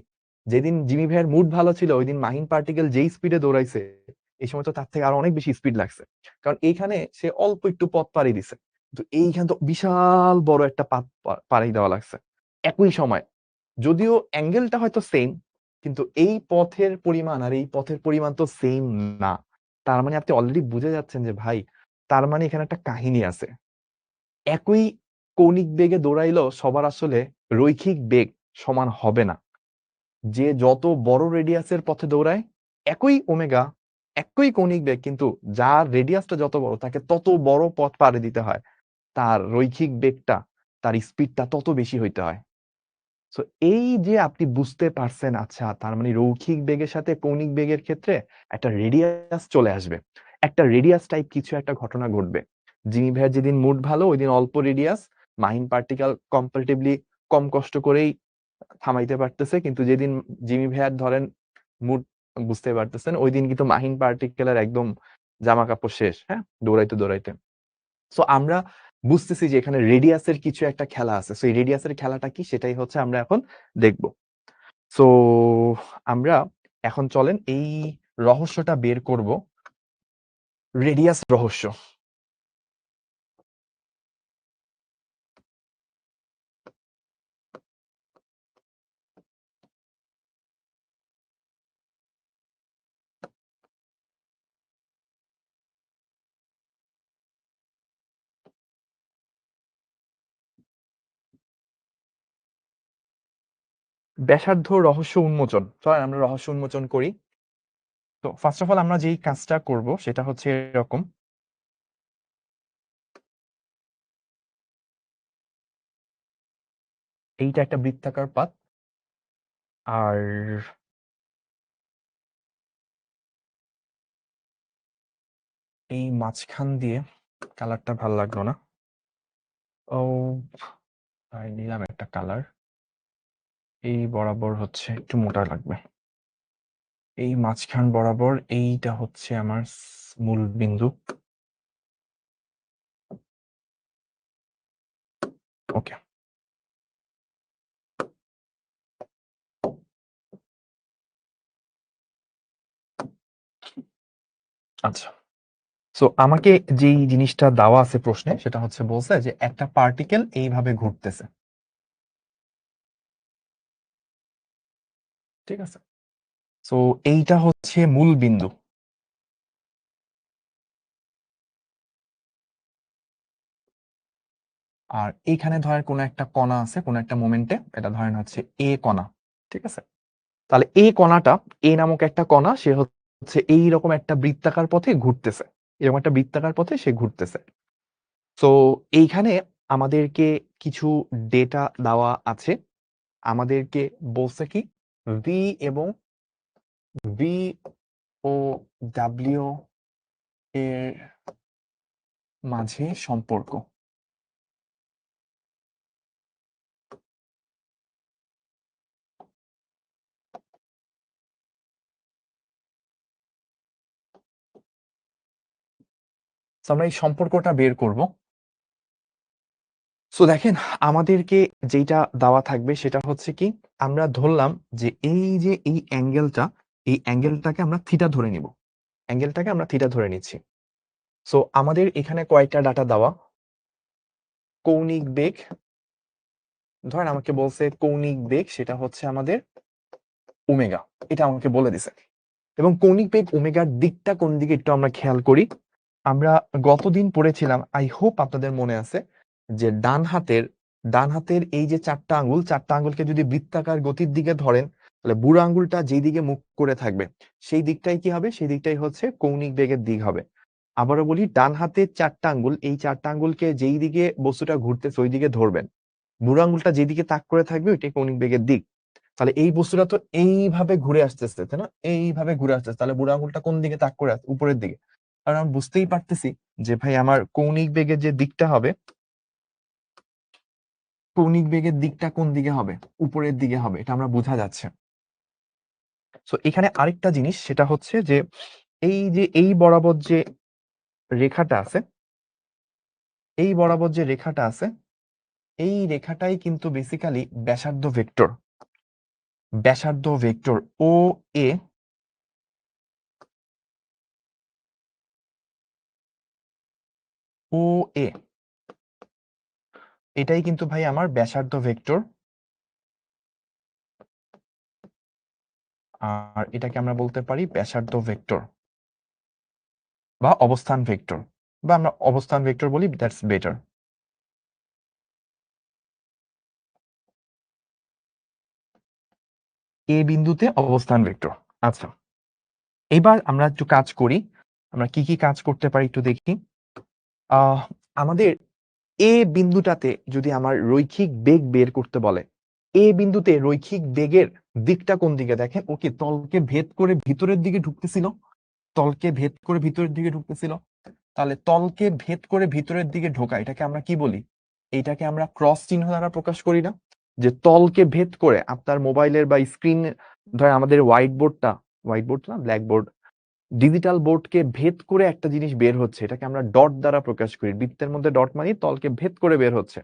যেদিন জিমি ভাইয়ের মুড ভালো ছিল ওইদিন মাহিন পার্টিকেল যেই স্পিডে দৌড়াইছে এই সময় তো তার থেকে আরো অনেক বেশি স্পিড লাগছে। কারণ এইখানে সে অল্প একটু পথ পাড়ি দিছে। তো এইখানে তো বিশাল বড় একটা পাথ পাড়ি দেওয়া লাগছে। একই সময় যদিও অ্যাঙ্গেলটা হয়তো সেম কিন্তু এই পথের পরিমাণ আর এই পথের পরিমাণ তো সেম না। তার মানে আপনি অলরেডি বুঝে যাচ্ছেন যে ভাই তার মানে এখানে একটা কাহিনী আছে। একই কৌণিক বেগে দৌড়াইলেও সবার আসলে রৈখিক বেগ সমান হবে না। যে যত বড় রেডিয়াসের পথে দৌড়ায় একই ওমেগা, একই কৌণিক বেগ কিন্তু যার রেডিয়াসটা যত বড় তাকে তত বড় পথ পাড়ি দিতে হয়। তার রৈখিক বেগটা, তার স্পিডটা তত বেশি হইতে হয়। সো এই যে আপনি বুঝতে পারছেন আচ্ছা তার মানে রৈখিক বেগের সাথে কৌণিক বেগের ক্ষেত্রে একটা রেডিয়াস চলে আসবে। একটা রেডিয়াস টাইপ কিছু একটা ঘটনা ঘটবে। জিমি ভাইয়ের যেদিন মুড ভালো ওইদিন অল্প রেডিয়াস, মাহিন পার্টিকেল কম্পারেটিভলি কম কষ্ট করেই থামাইতে পারতেছে। কিন্তু যেদিন জিমি ভাইয়ার ধরেন মুড বুঝতে পারতেছেন ওইদিন কিন্তু মাহিন পার্টিকেলের একদম জামা কাপড় শেষ। হ্যাঁ? দৌড়াইতে, দৌড়াইতে। সো আমরা বুঝতেছি যে এখানে রেডিয়াসের কিছু একটা খেলা আছে। সো এই রেডিয়াসের খেলাটা কি সেটাই হচ্ছে আমরা এখন দেখব। সো আমরা এখন চলেন এই রহস্যটা বের করব। রেডিয়াস রহস্য। ব্যাসার্ধ রহস্য উন্মোচন। চলেন আমরা রহস্য উন্মোচন করি। তো ফার্স্ট অফ অল আমরা যেই কাজটা করব সেটা হচ্ছে এরকম। এইটা একটা বৃত্তাকার পাত। আর এই মাঝখান দিয়ে কালারটা ভাল লাগলো না। ও নিলাম একটা কালার। এই বরাবর হচ্ছে একটু মোটা লাগবে। এই মাঝখান বরাবর এইটা হচ্ছে আমার মূল বিন্দু। ওকে। আচ্ছা। সো আমাকে যেই জিনিসটা দেওয়া আছে প্রশ্নে সেটা হচ্ছে বলছে যে একটা পার্টিকেল এইভাবে ঘুরতেছে। ঠিক আছে? সো এইটা হচ্ছে মূল বিন্দু। আর এইখানে ধরেন কোনো একটা কণা আছে, কোনো একটা মোমেন্টে, এটা ধরেন হচ্ছে এ কণা, ঠিক আছে? তাহলে এই কণাটা, এ নামক একটা কণা, সে হচ্ছে এইরকম একটা বৃত্তাকার পথে ঘুরতেছে, এরকম একটা বৃত্তাকার পথে সে ঘুরতেছে। তো এইখানে আমাদেরকে কিছু ডেটা দেওয়া আছে, আমাদেরকে বলছে কি ভি এবং ভি ও ডাব্লিউ এর মাঝে সম্পর্ক। তো আমরা এই সম্পর্কটা বের করব। সো দেখেন, আমাদেরকে যেটা দেওয়া থাকবে সেটা হচ্ছে কি, আমরা ধরলাম যে এই অ্যাঙ্গেলটা, এই অ্যাঙ্গেলটাকে আমরা থিটা ধরে নিব, অ্যাঙ্গেলটাকে আমরা থিটা ধরে নিচ্ছি। সো আমাদের এখানে কয়েকটা ডাটা দেওয়া, কৌণিক বেগ, ধরেন আমাকে বলছে কৌণিক বেগ সেটা হচ্ছে আমাদের ওমেগা, এটা আমাকে বলে দিছে। এবং কৌণিক বেগ ওমেগার দিকটা কোন দিকে একটু আমরা খেয়াল করি। আমরা গতদিন পড়েছিলাম, আই হোপ আপনাদের মনে আছে, যে ডান হাতের এই যে চারটা আঙ্গুল, চারটা আঙ্গুলকে যদি বৃত্তাকার গতির দিকে ধরেন, তাহলে বুড়ো আঙ্গুলটা যেই দিকে মুখ করে থাকবে সেই দিকটাই কি হবে, সেই দিকটাই হচ্ছে কৌণিক বেগের দিক হবে। আবারও বলি, ডান হাতের চারটা আঙ্গুল, এই চারটা আঙ্গুলকে যেই দিকে বস্তুটা ঘুরতেছে ওই দিকে ধরবেন, বুড়ো আঙ্গুলটা যেদিকে তাক করে থাকবে ওইটাই কৌণিক বেগের দিক। তাহলে এই বস্তুটা তো এইভাবে ঘুরে আসতেছে, তাই না? এইভাবে ঘুরে আসতেছে, তাহলে বুড়ো আঙুলটা কোন দিকে তাক করে আছে? উপরের দিকে। কারণ আমি বুঝতেই পারতেছি যে ভাই আমার কৌণিক বেগের যে দিকটা হবে, কৌণিক বেগের দিকটা কোন দিকে হবে? উপরের দিকে হবে, এটা আমরা বোঝা যাচ্ছে। তো এখানে আরেকটা জিনিস, সেটা হচ্ছে যে এই বরাবর যে রেখাটা আছে, এই বরাবর যে রেখাটা আছে, এই রেখাটাই কিন্তু বেসিক্যালি ব্যাসার্ধ ভেক্টর, ব্যাসার্ধ ভেক্টর ও এ, ও এ, এটাই কিন্তু ভাই আমার ব্যাসার্ধ ভেক্টর। আর এটাকে আমরা বলতে পারি ব্যাসার্ধ ভেক্টর বা অবস্থান ভেক্টর, বা আমরা অবস্থান ভেক্টর বলি, দ্যাটস বেটার। এ বিন্দুতে অবস্থান ভেক্টর। আচ্ছা, এবার আমরা একটু কাজ করি, আমরা কি কি কাজ করতে পারি একটু দেখি। আহ আমাদের এ বিন্দুটাতে যদি আমার রৈখিক বেগ বের করতে বলে, এ বিন্দুতে রৈখিক বেগের দিকটা কোন দিকে? দেখেন, ও কি তলকে ভেদ করে ভিতরের দিকে ঢুকতেছিল, তলকে ভেদ করে ভিতরের দিকে ঢুকতেছিল। তাহলে তলকে ভেদ করে ভিতরের দিকে ঢোকা, এটাকে আমরা কি বলি? এইটাকে আমরা ক্রস চিহ্ন দ্বারা প্রকাশ করি না? যে তলকে ভেদ করে আপনার মোবাইলের বা স্ক্রিন, ধরেন আমাদের হোয়াইট বোর্ড না, ব্ল্যাক বোর্ড, ডিজিটাল বোর্ডকে ভেদ করে একটা জিনিস বের হচ্ছে, এটাকে আমরা ডট দ্বারা প্রকাশ করি। বৃত্তের মধ্যে ডট মানে তলকে ভেদ করে বের হচ্ছে।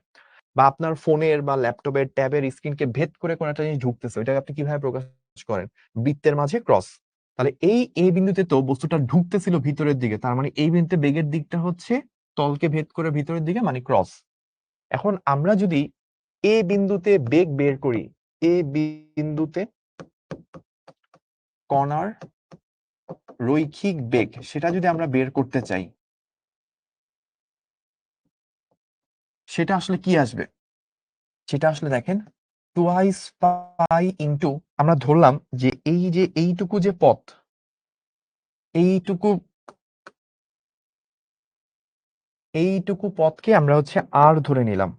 বা আপনার ফোনের বা ল্যাপটপের ট্যাবের স্ক্রিনকে ভেদ করে কোনো একটা জিনিস ঢুকতেছে, ওইটাকে আপনি কিভাবে প্রকাশ করেন? বৃত্তের মাঝে ক্রস। তাহলে এই এ বিন্দুতে তো বস্তুটা ঢুকতেছিল ভিতরের দিকে, তার মানে এই বিন্দুতে বেগের দিকটা হচ্ছে তলকে ভেদ করে ভিতরের দিকে, মানে ক্রস। এখন আমরা যদি এ বিন্দুতে বেগ বের করি, এ বিন্দুতে কণার রৈখিক বেগ, সেটা যদি আমরা বের করতে চাই, সেটা আসলে কি আসবে? সেটা আসলে দেখেন, টুয়াইস পাই ইন্টু, আমরা ধরলাম যে এইটুকু যে পথ, এইটুকু এইটুকু পথকে আমরা হচ্ছে আর ধরে নিলাম,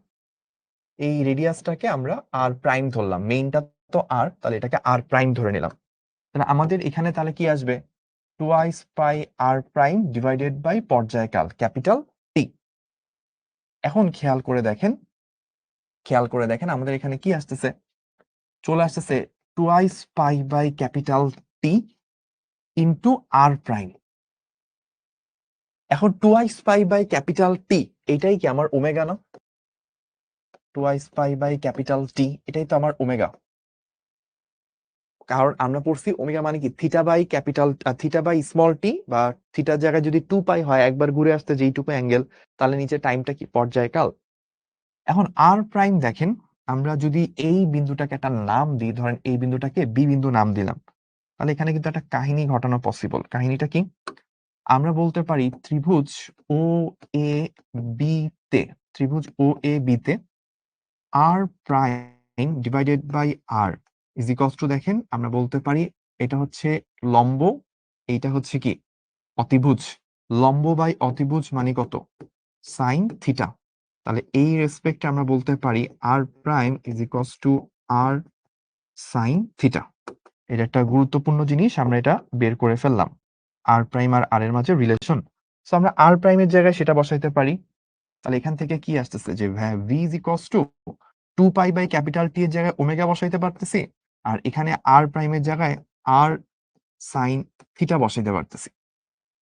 এই রেডিয়াসটাকে আমরা আর প্রাইম ধরলাম, মেইনটা তো আর, তাহলে এটাকে আর প্রাইম ধরে নিলাম। তাহলে আমাদের এখানে তাহলে কি আসবে? Twice pi r prime divided by পর্যায়কাল ক্যাপিটাল টি। এখন খেয়াল করে দেখেন আমাদের এখানে কি আসতেছে, চলে আসতেছে twice pi by capital t into r prime. এখন twice pi by capital t, এটাই কি আমার ওমেগা না? Twice pi by capital t, এটাই তো আমার ওমেগা। কারণ আমরা পড়ছি ওমেগা মানে কি থিটা বাই স্মল টি, বা থিটার জায়গায় যদি 2 পাই হয়, একবার ঘুরে আসতে যেইটুকু অ্যাঙ্গেল, তাহলে নিচে টাইমটা কি পর্যায়কাল। এখন আর প্রাইম দেখেন, আমরা যদি এই বিন্দুটাকে একটা নাম দিই, ধরেন এই বিন্দুটাকে বি বিন্দু নাম দিলাম, তাহলে এখানে কিন্তু একটা কাহিনী ঘটানো পসিবল। কাহিনীটা কি? আমরা বলতে পারি ত্রিভুজ ও এ বি তে r prime divided by r is equals to, দেখেন আমরা বলতে পারি এটা হচ্ছে লম্ব, এইটা হচ্ছে কি অতিভুজ। লম্ব বাই অতিভুজ মানে কত? Sine theta. তাহলে এই রেসপেক্টে আমরা বলতে পারি r prime is equals to r sine theta. এটা একটা গুরুত্বপূর্ণ জিনিস, আমরা এটা বের করে ফেললাম আর প্রাইম আর আর এর মাঝে রিলেশন। সো আমরা আর প্রাইমের জায়গায় সেটা বসাইতে পারি। তাহলে এখান থেকে কি আসতেছে যে V is equals to 2 pi by capital T এর জায়গায় ওমেগা বসাইতে পারতেছি, আর এখানে আর প্রাইমের জায়গায় আর সাইন থিটা বসাইতে পারতেছি।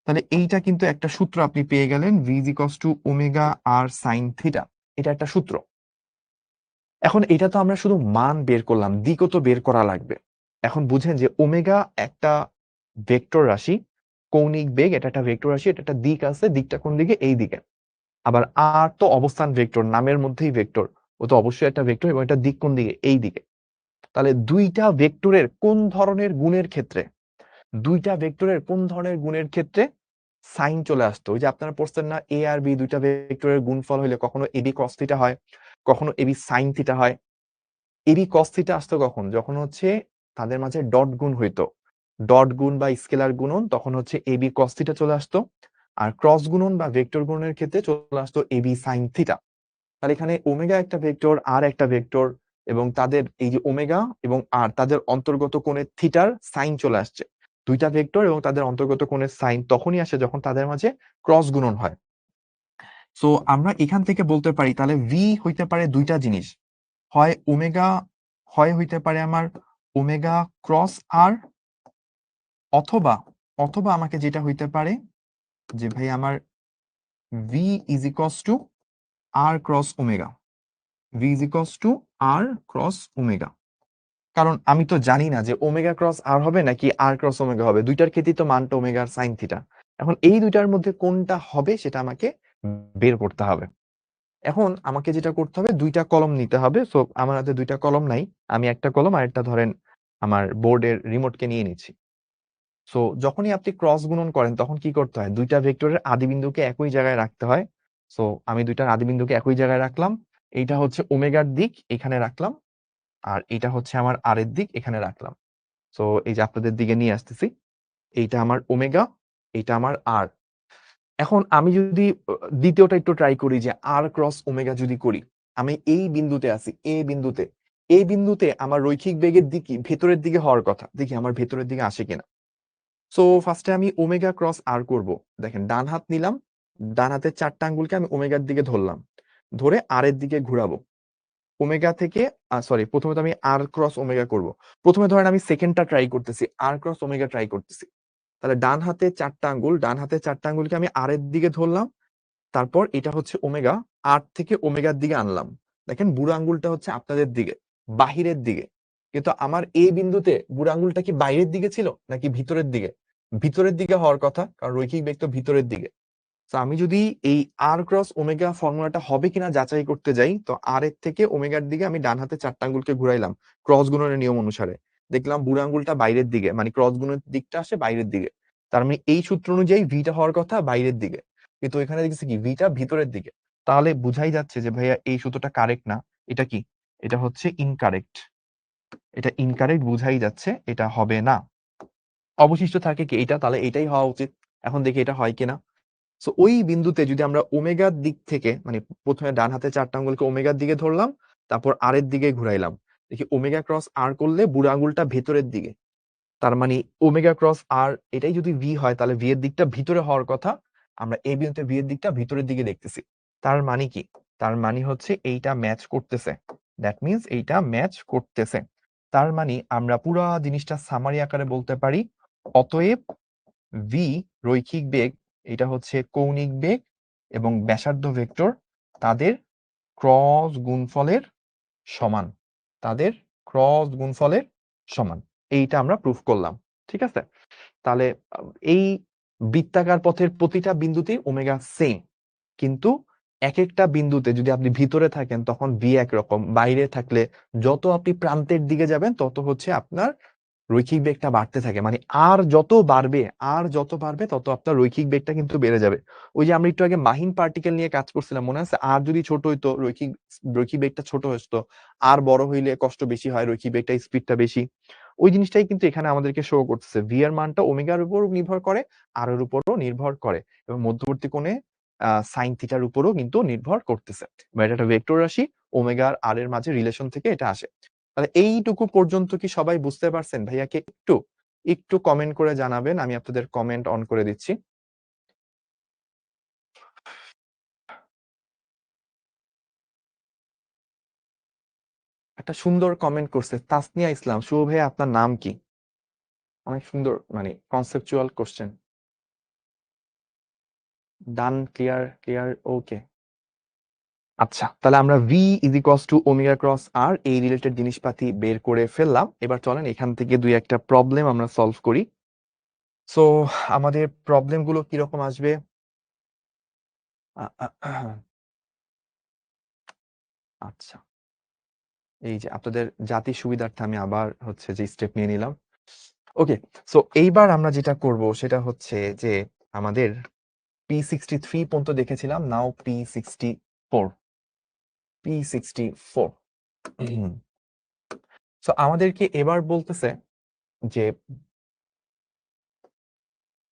তাহলে এইটা কিন্তু একটা সূত্র আপনি পেয়ে গেলেন, V is equals to omega R sine theta. এটা একটা সূত্র। এখন এটা তো আমরা শুধু মান বের করলাম, দিকও তো বের করা লাগবে। এখন বুঝেন যে ওমেগা একটা ভেক্টর রাশি, কৌণিক বেগ, এটা একটা ভেক্টর রাশি, এটা একটা দিক আছে, দিকটা কোন দিকে? এই দিকে। আবার আর তো অবস্থান ভেক্টর, নামের মধ্যেই ভেক্টর, ও তো অবশ্যই একটা ভেক্টর, এবং এটা দিক কোন দিকে? এই দিকে। তাহলে দুইটা ভেক্টরের কোন ধরনের গুণের ক্ষেত্রে সাইন চলে আসতো? ওই যে আপনারা পড়ছেন না, এ আর বি দুইটা ভেক্টরের গুণফল হইলে কখনো এবি কস থিটা হয়, কখনো এবি সাইন থিটা হয়। এবি কস থিটা আসতো কখন? যখন হচ্ছে তাদের মাঝে ডট গুণ হইতো, ডট গুণ বা স্কেলার গুণন, তখন হচ্ছে এবি কস থিটা চলে আসতো। আর ক্রস গুণন বা ভেক্টর গুণনের ক্ষেত্রে চলে আসতো এবি সাইন থিটা। তাহলে এখানে ওমেগা একটা ভেক্টর, আর একটা ভেক্টর, এবং তাদের এই যে ওমেগা এবং আর তাদের অন্তর্গত কোণের থিটার সাইন চলে আসছে। দুইটা ভেক্টর এবং তাদের অন্তর্গত কোণের সাইন তখনই আসে যখন তাদের মাঝে ক্রস গুণন হয়। সো আমরা এখান থেকে বলতে পারি তাহলে ভি হইতে পারে দুইটা জিনিস, হয় ওমেগা, হয় হইতে পারে আমার ওমেগা ক্রস আর, অথবা অথবা আমাকে যেটা হইতে পারে যে ভাই আমার V is equals to R cross omega, V is equals to R cross omega. কারণ আমি তো জানি না যে ওমেগা ক্রস আর হবে নাকি আর ক্রস ওমেগা হবে, দুইটার ক্ষেত্রেই তো মানটা ওমেগা আর সাইন থিটা। এখন এই দুইটার মধ্যে কোনটা হবে সেটা আমাকে বের করতে হবে। এখন আমাকে যেটা করতে হবে, দুইটা কলম নিতে হবে। সো আমার হাতে দুইটা কলম নাই, আমি একটা কলম আর একটা ধরেন আমার বোর্ডের রিমোটকে নিয়ে নিচ্ছি। সো যখনই আপনি ক্রস গুণন করেন তখন কি করতে হয়? দুইটা ভেক্টরের আদিবিন্দুকে একই জায়গায় রাখতে হয়। সো আমি দুইটার আদিবিন্দুকে একই জায়গায় রাখলাম। এইটা হচ্ছে ওমেগার দিক, এখানে রাখলাম, আর এটা হচ্ছে আমার আর এর দিক, এখানে রাখলাম। সো এই যে আপনাদের দিকে নিয়ে আসতেছি, এইটা আমার ওমেগা, এইটা আমার আর। এখন আমি যদি দ্বিতীয়টা একটু ট্রাই করি যে আর ক্রস ওমেগা যদি করি, আমি এই বিন্দুতে আছি, এই বিন্দুতে আমার রৈখিক বেগের দিক ভেতরের দিকে হওয়ার কথা, দেখি আমার ভেতরের দিকে আসে কিনা। সো ফার্স্টে আমি ওমেগা ক্রস আর করব। দেখেন ডান হাত নিলাম, ডান হাতের চারটা আঙ্গুলকে আমি ওমেগার দিকে ধরলাম, ধরে আর এর দিকে ঘুরাবো। ওমেগা থেকে সরি, প্রথমে তো আমি আর ক্রস ওমেগা করব। প্রথমে ধরেন আমি সেকেন্ডটা ট্রাই করতেছি, আর ক্রস ওমেগা ট্রাই করতেছি। তাহলে ডান হাতে চারটা আঙ্গুলকে আমি আর এর দিকে ধরলাম, তারপর এটা হচ্ছে ওমেগা, আর থেকে ওমেগার দিকে আনলাম। দেখেন বুড়ো আঙ্গুলটা হচ্ছে আপনাদের দিকে, বাহিরের দিকে, কিন্তু আমার এই বিন্দুতে বুড়ো আঙ্গুলটা কি বাইরের দিকে ছিল নাকি ভিতরের দিকে? ভিতরের দিকে হওয়ার কথা, কারণ রৈখিক বেগ তো ভিতরের দিকে। তো আমি যদি এই আর ক্রস ওমেগা ফর্মুলাটা হবে কিনা যাচাই করতে যাই, তো আর এর থেকে ওমেগার দিকে আমি ডান হাতে চারটা আঙ্গুলকে ঘুরাইলাম ক্রস গুণনের নিয়ম অনুসারে, দেখলাম বুড়ো আঙ্গুলটা বাইরের দিকে, মানে ক্রস গুণের দিকটা আসে বাইরের দিকে। তার মানে এই সূত্র অনুযায়ী ভিটা হওয়ার কথা বাইরের দিকে, কিন্তু এখানে দেখছি কি ভিটা ভিতরের দিকে। তাহলে বুঝাই যাচ্ছে যে ভাইয়া এই সূত্রটা কারেক্ট না। এটা কি? এটা হচ্ছে ইনকারেক্ট। এটা ইনকারেক্ট বুঝাই যাচ্ছে, এটা হবে না। অবশিষ্ট থাকে কি এটা, তাহলে এটাই হওয়া উচিত। এখন দেখি এটা হয় কিনা। সো ওই বিন্দুতে যদি আমরা ওমেগার দিক থেকে, মানে প্রথমে ডান হাতে চারটা আঙ্গুলকে ওমেগার দিকে ধরলাম, তারপর আর এর দিকে ঘুরাইলাম, দেখি ওমেগা ক্রস আর করলে বুড়ো আঙ্গুলটা ভেতরের দিকে। তার মানে ওমেগা ক্রস আর এটাই যদি ভি হয়, তাহলে ভি এর দিকটা ভিতরে হওয়ার কথা। আমরা এই বিন্দুতে ভি এর দিকটা ভিতরের দিকে দেখতেছি। তার মানে কি? তার মানে হচ্ছে এইটা ম্যাচ করতেছে। দ্যাট মিনস এইটা ম্যাচ করতেছে। তার মানে আমরা পুরো জিনিসটা সামারি আকারে বলতে পারি, অতএব ভি রৈখিক বেগ, এটা হচ্ছে কৌণিক বেগ এবং ব্যাসার্ধ ভেক্টর, তাদের ক্রস গুণফলের সমান, তাদের ক্রস গুণফলের সমান। এইটা আমরা প্রুফ করলাম। ঠিক আছে? তাহলে এই বৃত্তাকার পথের প্রতিটা বিন্দুতেই ওমেগা সেম, কিন্তু এক একটা বিন্দুতে যদি আপনি ভিতরে থাকেন তখন ভি একরকম, বাইরে থাকলে যত আপনি প্রান্তের দিকে যাবেন তত হচ্ছে আপনার রৈখিক বেগটা বাড়তে থাকে, মানে আর যত বাড়বে তত আপনার রৈখিক বেগটা কিন্তু বেড়ে যাবে। ওই যে আমরা একটু আগে মাহিন পার্টিকেল নিয়ে কাজ করছিলাম, মনে আছে? আর যদি ছোট হইতো রৈখিক রৈখিক বেগটা ছোট হতো, আর বড় হইলে কষ্ট বেশি হয়, রৈখিক বেগটা স্পিডটা বেশি। ওই জিনিসটাই কিন্তু এখানে আমাদেরকে শো করতেছে। ভি এর মানটা ওমেগার উপর নির্ভর করে, আর এর উপরও নির্ভর করে, এবং মধ্যবর্তী কোণে সাইন থিটার উপরও কিন্তু নির্ভর করতেছে। মানে এটা একটা ভেক্টর রাশি, ওমেগা আর আর এর মাঝে রিলেশন থেকে এটা আসে। তাহলে এইটুকু পর্যন্ত কি সবাই বুঝতে পারছেন? ভাইয়াকে একটু একটু কমেন্ট করে জানাবেন, আমি আপনাদের কমেন্ট অন করে দিচ্ছি। একটা সুন্দর কমেন্ট করছে তাসনিয়া ইসলাম। শুভ ভাইয়া, আপনার নাম কি? অনেক সুন্দর, মানে conceptual question. Done, clear clear, okay. আচ্ছা, তাহলে আমরা v is equals to omega cross r এই রিলেটেড জিনিসপাতি বের করে ফেললাম। এবার চলেন এখান থেকে দুই একটা প্রবলেম আমরা সলভ করি। সো আমাদের প্রবলেম গুলো কিরকম আসবে? আচ্ছা, এই যে আপনাদের জাতির সুবিধার্থে আমি আবার হচ্ছে যে স্টেপ নিয়ে নিলাম। ওকে, সো এইবার আমরা যেটা করব সেটা হচ্ছে যে আমাদের P63 পর্যন্ত দেখেছিলাম, নাও P64। P64, সো আমাদেরকে এবার বলতেছে যে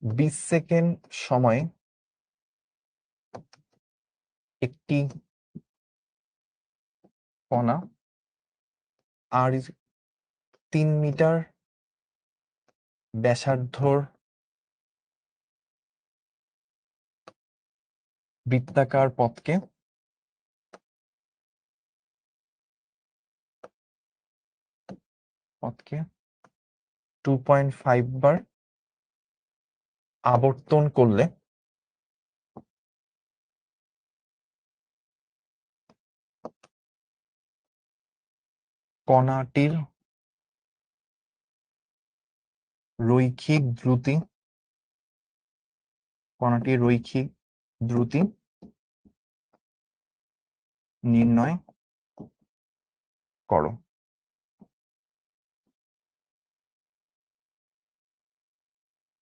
20 সেকেন্ড সময়ে একটি কণা আর 3 মিটার ব্যাসার্ধর বৃত্তাকার পথকে 2.5 বার আবর্তন করলে কণাটির রৈখিক দ্রুতি নির্ণয় করো।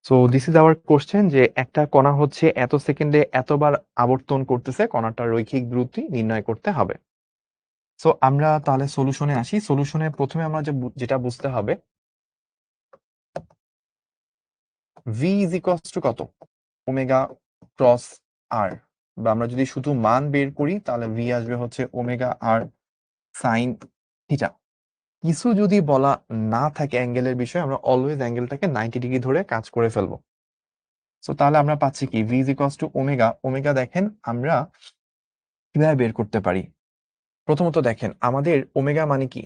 So this is our question, যে একটা কণা হচ্ছে এত সেকেন্ডে এতবার আবর্তন করতেছে, কণাটার রৈখিক দ্রুতি নির্ণয় করতে হবে। সো আমরা তাহলে সলিউশনে আসি। সলিউশনে প্রথমে আমরা যেটা বুঝতে হবে, ভি ইজ ইকুয়ালস টু কত? ওমেগা ক্রস আর, বা আমরা যদি শুধু মান বের করি তাহলে ভি আসবে হচ্ছে ওমেগা আর সাইন থিটা। কিছু যদি বলা না থাকে অ্যাঙ্গেলের বিষয়ে, আমরা অলওয়েজ অ্যাঙ্গেলটাকে 90 ডিগ্রি ধরে কাজ করে ফেলবো। সো তাহলে আমরা পাচ্ছি কি, V is equals to omega. Omega দেখেন আমরা কিভাবে বের করতে পারি। প্রথমত দেখেন আমাদের ওমেগা মানে কি,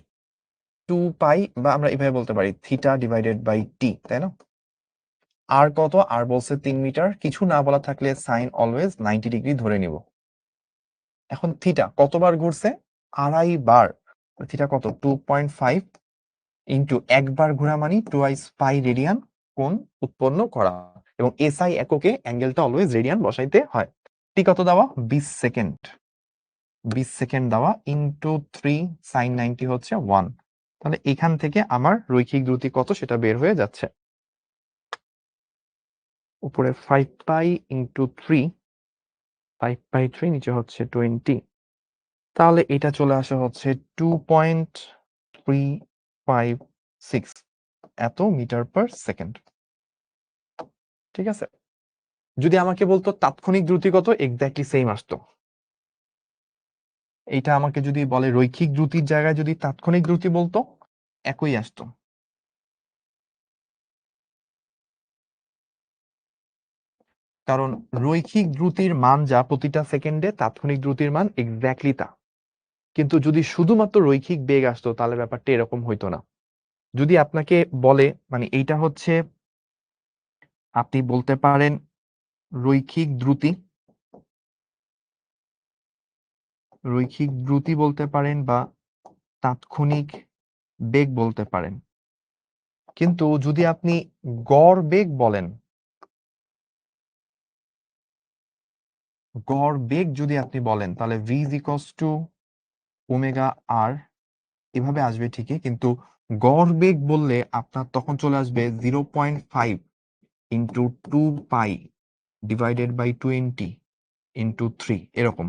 2 পাই, বা আমরা এভাবে বলতে পারি থিটা ডিভাইডেড বাই টি, তাই না? আর কত? আর বলছে 3 মিটার, কিছু না বলা থাকলে সাইন অলওয়েজ 90 ডিগ্রি ধরে নিব। এখন থিটা কতবার ঘুরছে? 2.5 বার। থিটা কত? 2.5 ইন্টু একবার ঘোরা মানে টুয়াইস পাই রেডিয়ান কোণ উৎপন্ন করা, এবং এসআই এককে অ্যাঙ্গেলটা অলওয়েজ রেডিয়ান বসাইতে হয়। টি কত দেওয়া? 20 সেকেন্ড। 20 সেকেন্ড দেওয়া ইন্টু 3 সাইন 90 হচ্ছে 1। তাহলে এখান থেকে আমার রৈখিক দ্রুতি কত সেটা বের হয়ে যাচ্ছে। উপরে 5 পাই ইন্টু 3, 5/3, নিচে হচ্ছে 20। তাহলে এটা চলে আসে হচ্ছে 2.356 এত মিটার পার সেকেন্ড। ঠিক আছে, যদি আমাকে বলতো তাৎক্ষণিক দ্রুতি কত, এক্স্যাক্টলি সেম আসতো। এইটা আমাকে যদি বলে রৈখিক দ্রুতির জায়গায় যদি তাৎক্ষণিক দ্রুতি বলতো, একই আসতো। কারণ রৈখিক দ্রুতির মান যা প্রতিটা সেকেন্ডে, তাৎক্ষণিক দ্রুতির মান এক্স্যাক্টলি তা। কিন্তু যদি শুধুমাত্র রৈখিক বেগ আসতো তাহলে ব্যাপারটা এরকম হইতো না। যদি আপনাকে বলে, মানে এইটা হচ্ছে, আপনি বলতে পারেন রৈখিক দ্রুতি, বলতে পারেন, বা তাৎক্ষণিক বেগ বলতে পারেন। কিন্তু যদি আপনি গড় বেগ বলেন, যদি আপনি বলেন, তাহলে v is equals to omega r এভাবে আসবে ঠিকই, কিন্তু গড় বেগ বললে আপনার তখন চলে আসবে 0.5 into 2 pi divided by 20 into 3 এরকম।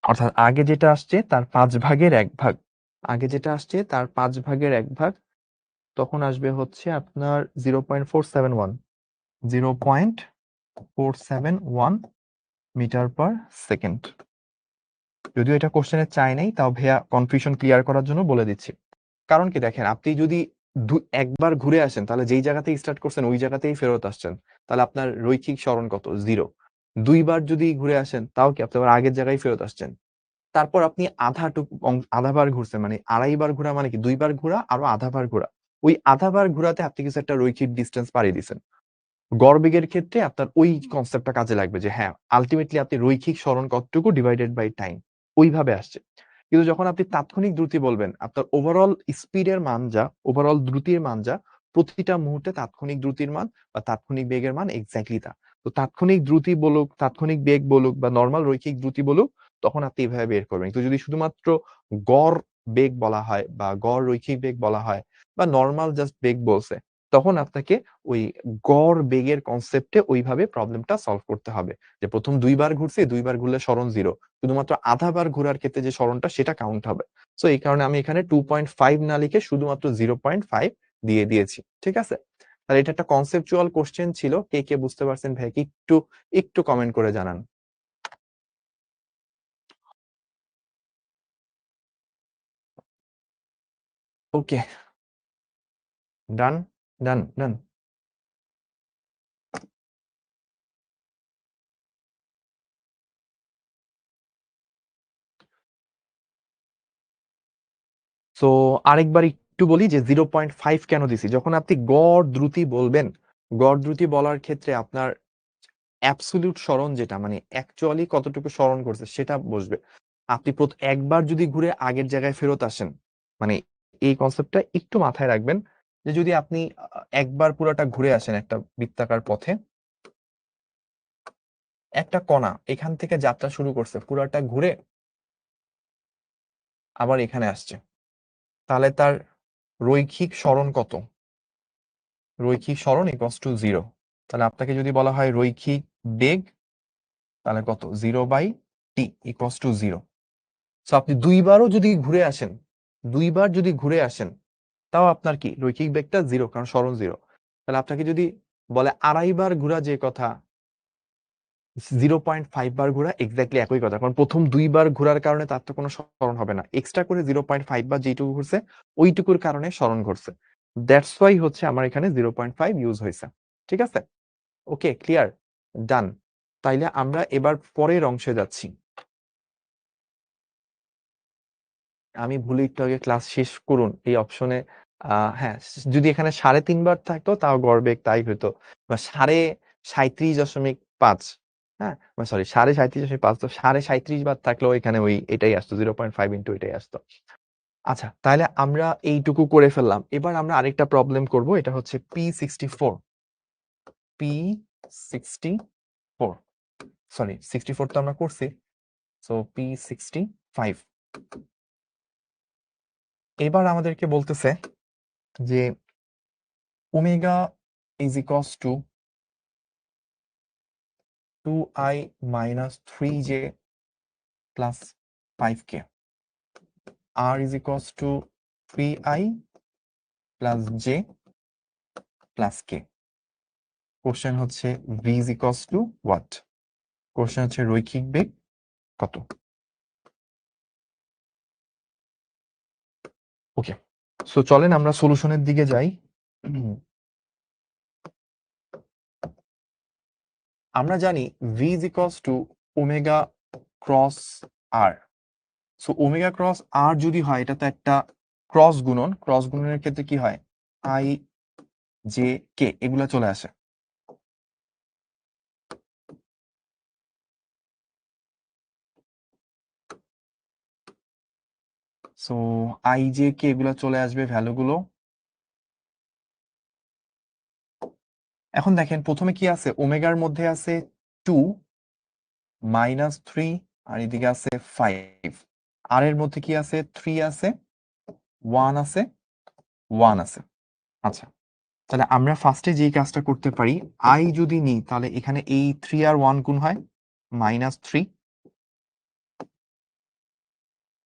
অর্থাৎ আগে যেটা আসছে তার 5 ভাগের 1 ভাগ, আগে যেটা আসছে তার 5 ভাগের 1 ভাগ, তখন আসবে হচ্ছে আপনার 0.471, 0.471 মিটার পার সেকেন্ড। যদিও এটা কোশ্চেনে চাই নাই, তাও ভাইয়া কনফিউশন ক্লিয়ার করার জন্য বলে দিচ্ছি। কারণ কি দেখেন, আপনি যদি একবার ঘুরে আসেন তাহলে যেই জায়গাতেই স্টার্ট করছেন ওই জায়গাতেই ফেরত আসছেন, তাহলে আপনার রৈখিক সরণ কত? 0। 2বার যদি ঘুরে আসেন তাও কি আপনি আবার আগের জায়গায় ফেরত আসছেন। তারপর আপনি আধাবার ঘুরছেন, মানে 2.5 বার ঘোরা, মানে কি 2বার ঘোরা আরো আধাবার ঘোরা। ওই আধাবার ঘোরাতে আপনি কিছু একটা রৈখিক ডিস্টেন্স পাড়িয়ে দিচ্ছেন। গড় বেগের ক্ষেত্রে আপনার ওই কনসেপ্টটা কাজে লাগবে যে হ্যাঁ, আলটিমেটলি আপনি রৈখিক সরণ কতটুকু ডিভাইডেড বাই টাইম, ওইভাবে আসছে। কিন্তু যখন আপনি তাৎক্ষণিক দ্রুতি বলবেন, আপনার ওভারঅল স্পিডের মান যা, ওভারঅল দ্রুতির মান যা, প্রতিটা মুহূর্তে তাৎক্ষণিক দ্রুতির মান বা তাৎক্ষণিক বেগের মান এক্স্যাক্টলি তা। তো তাৎক্ষণিক দ্রুতি বলুক, তাৎক্ষণিক বেগ বলুক বা নর্মাল রৈখিক দ্রুতি বলুক, তখন আপনি এভাবে বের করবেন। তো যদি শুধুমাত্র গড় বেগ বলা হয় বা গড় রৈখিক বেগ বলা হয় বা নর্মাল জাস্ট বেগ বলছে, তখন আপনাকে ওই গড় বেগের কনসেপ্টে ওইভাবে প্রবলেমটা সলভ করতে হবে। যে প্রথম 2বার ঘুরছি, 2বার ঘুরলে সরণ 0, শুধুমাত্র আধাবার ঘোরার ক্ষেত্রে যে সরণটা সেটা কাউন্ট হবে। সো এই কারণে আমি এখানে 2.5 না লিখে শুধুমাত্র 0.5 দিয়ে দিয়েছি। ঠিক আছে, তাহলে এটা একটা কনসেপচুয়াল কোশ্চেন ছিল। কে কে বুঝতে পারছেন ভাই, কি একটু একটু কমেন্ট করে জানান। ওকে, ডান ডান ডান। সো আরেকবার একটু বলি যে 0.5 কেন দিছি। যখন আপনি গড় দ্রুতি বলবেন, গড় দ্রুতি বলার ক্ষেত্রে আপনার অ্যাবসলিউট সরণ যেটা, মানে অ্যাকচুয়ালি কতটুকু সরণ করছে সেটা বসবে। আপনি একবার যদি ঘুরে আগের জায়গায় ফেরত আসেন, মানে এই কনসেপ্টটা একটু মাথায় রাখবেন যে যদি আপনি একবার পুরোটা ঘুরে আসেন একটা বৃত্তাকার পথে, একটা কণা এখান থেকে যাত্রা শুরু করছে, পুরাটা ঘুরে আবার এখানে আসছে, তাহলে তার রৈখিক সরণ কত? রৈখিক সরণ ইকুয়ালস টু 0। তাহলে আপনাকে যদি বলা হয় রৈখিক বেগ, তাহলে কত? 0/t equals to 0। সো আপনি 2বারও যদি ঘুরে আসেন, 2বার যদি ঘুরে আসেন, তাও আপনার কি রৈখিক বেগটা 0, কারণ সরণ 0। তাহলে আপনাকে যদি বলে 2.5 বার ঘোরা, যে কথা 0.5 বার ঘোরা এক্স্যাক্টলি একই কথা, কারণ প্রথম 2বার ঘোরার কারণে তার তো কোনো সরণ হবে না, এক্সট্রা করে 0.5 বার যেটুকু ঘুরছে ওইটুকুর কারণে সরণ ঘটছে। দ্যাটস ওয়াই হচ্ছে আমার এখানে 0.5 ইউজ হয়েছে। ঠিক আছে, ওকে, ক্লিয়ার, ডান। তাইলে আমরা এবার পরের অংশে যাচ্ছি। আমি ভুলে একটু আগে ক্লাস শেষ করুন এই অপশনে। হ্যাঁ, যদি এখানে 3.5 বার থাকতো তাও গড়বেগ তাই হতো, বা 37.5, হ্যাঁ, সরি 37.5, তো 37.5 বার থাকলেও এখানে ওই এটাই আসতো, 0.5 ইন্টু এটাই আসতো। আচ্ছা, তাহলে আমরা এইটুকু করে ফেললাম। এবার আমরা আরেকটা প্রবলেম করব, এটা হচ্ছে P64, P64, সরি 64 তো আমরা করছি, সো P65। এবার আমাদেরকে বলতেছে যে omega is equals two 2i minus 3j plus 5k, r is equals two 3i plus j plus k। Question হচ্ছে v is equals two what? Question হচ্ছে রৈখিক বেগ কত? ওকে, সো চলেন আমরা সলিউশনের দিকে যাই। আমরা জানি v is equals to omega cross r। So omega cross r যদি হয়, এটা তো একটা ক্রস গুণন, ক্রস গুণনের ক্ষেত্রে কি হয়? i j k এগুলা চলে আসে। সো i j k এগুলা চলে আসবে ভ্যালুগুলো। এখন দেখেন প্রথমে কি আছে, ওমেগার মধ্যে আছে 2 মাইনাস 3, আর এদিকে আছে 5। আর এর মধ্যে কি আছে? 3 আছে, 1 আছে, 1 আছে। আচ্ছা, তাহলে আমরা ফার্স্টে যেই কাজটা করতে পারি, আই যদি নিই তাহলে এখানে এই 3 আর 1 গুণ হয়, -3,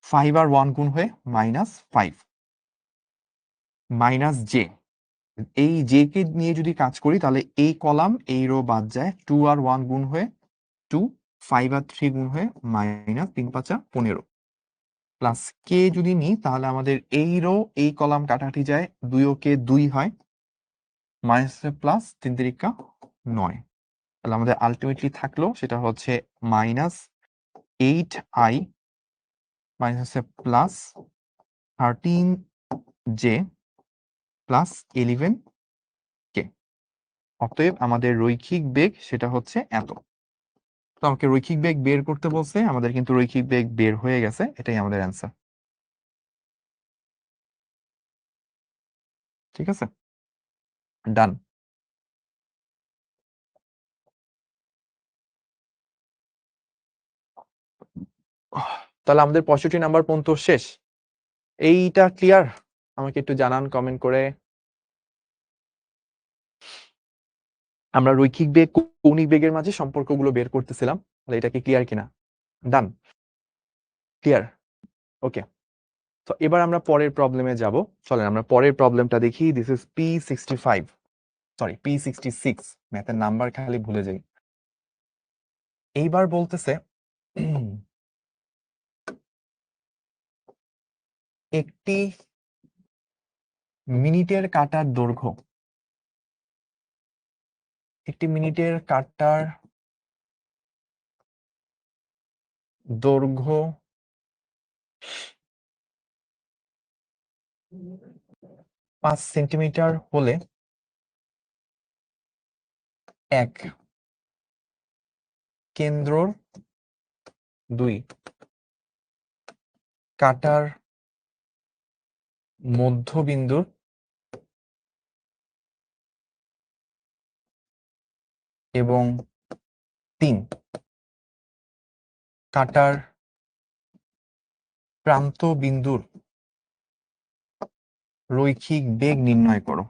5 আর 1 গুণ হয়ে -5, জে। এই জে কে নিয়ে যদি কাজ করি তাহলে এই কলাম এই রো বাদ যায়, 2 আর 1 গুণ হয়ে 2, 5 আর 3 গুণ হয়ে -3×5=15, প্লাস কে যদি নিই তাহলে আমাদের এই রো এই কলাম কাটাকাটি যায়, 2 ও কে 2 হয়, প্লাস 3×9, তাহলে আমাদের আলটিমেটলি থাকলো সেটা হচ্ছে -8i plus 13j plus 11k। অতএব আমাদের রৈখিক বেগ সেটা হচ্ছে এত। তো আমাকে রৈখিক বেগ বের করতে বলছে, আমাদের কিন্তু রৈখিক বেগ বের হয়ে গেছে, এটাই আমাদের অ্যান্সার। ঠিক আছে, ডান। তাহলে আমাদের 65 নাম্বার পর্যন্ত শেষ। এইটা ক্লিয়ার? আমাকে একটু জানান কমেন্ট করে। আমরা রৈখিক বেগ কৌণিক বেগের মাঝে সম্পর্কগুলো বের করতেছিলাম, তাহলে এটা কি ক্লিয়ার কিনা? ডান, ক্লিয়ার, ওকে। তো এবার আমরা পরের প্রবলেমে যাব। চলেন আমরা পরের প্রবলেমটা দেখি। This is P65, sorry P66, ম্যাথের নাম্বার খালি ভুলে যাই। এইবার বলতেছে একটি মিনিটের কাটার দৈর্ঘ্য, একটি মিনিটের কাটার দৈর্ঘ্য 5 সেন্টিমিটার হলে এক কেন্দ্রর 2 কাটার মধ্যবিন্দুর এবং 3 কাটার প্রান্ত বিন্দুর রৈখিক বেগ নির্ণয় করো।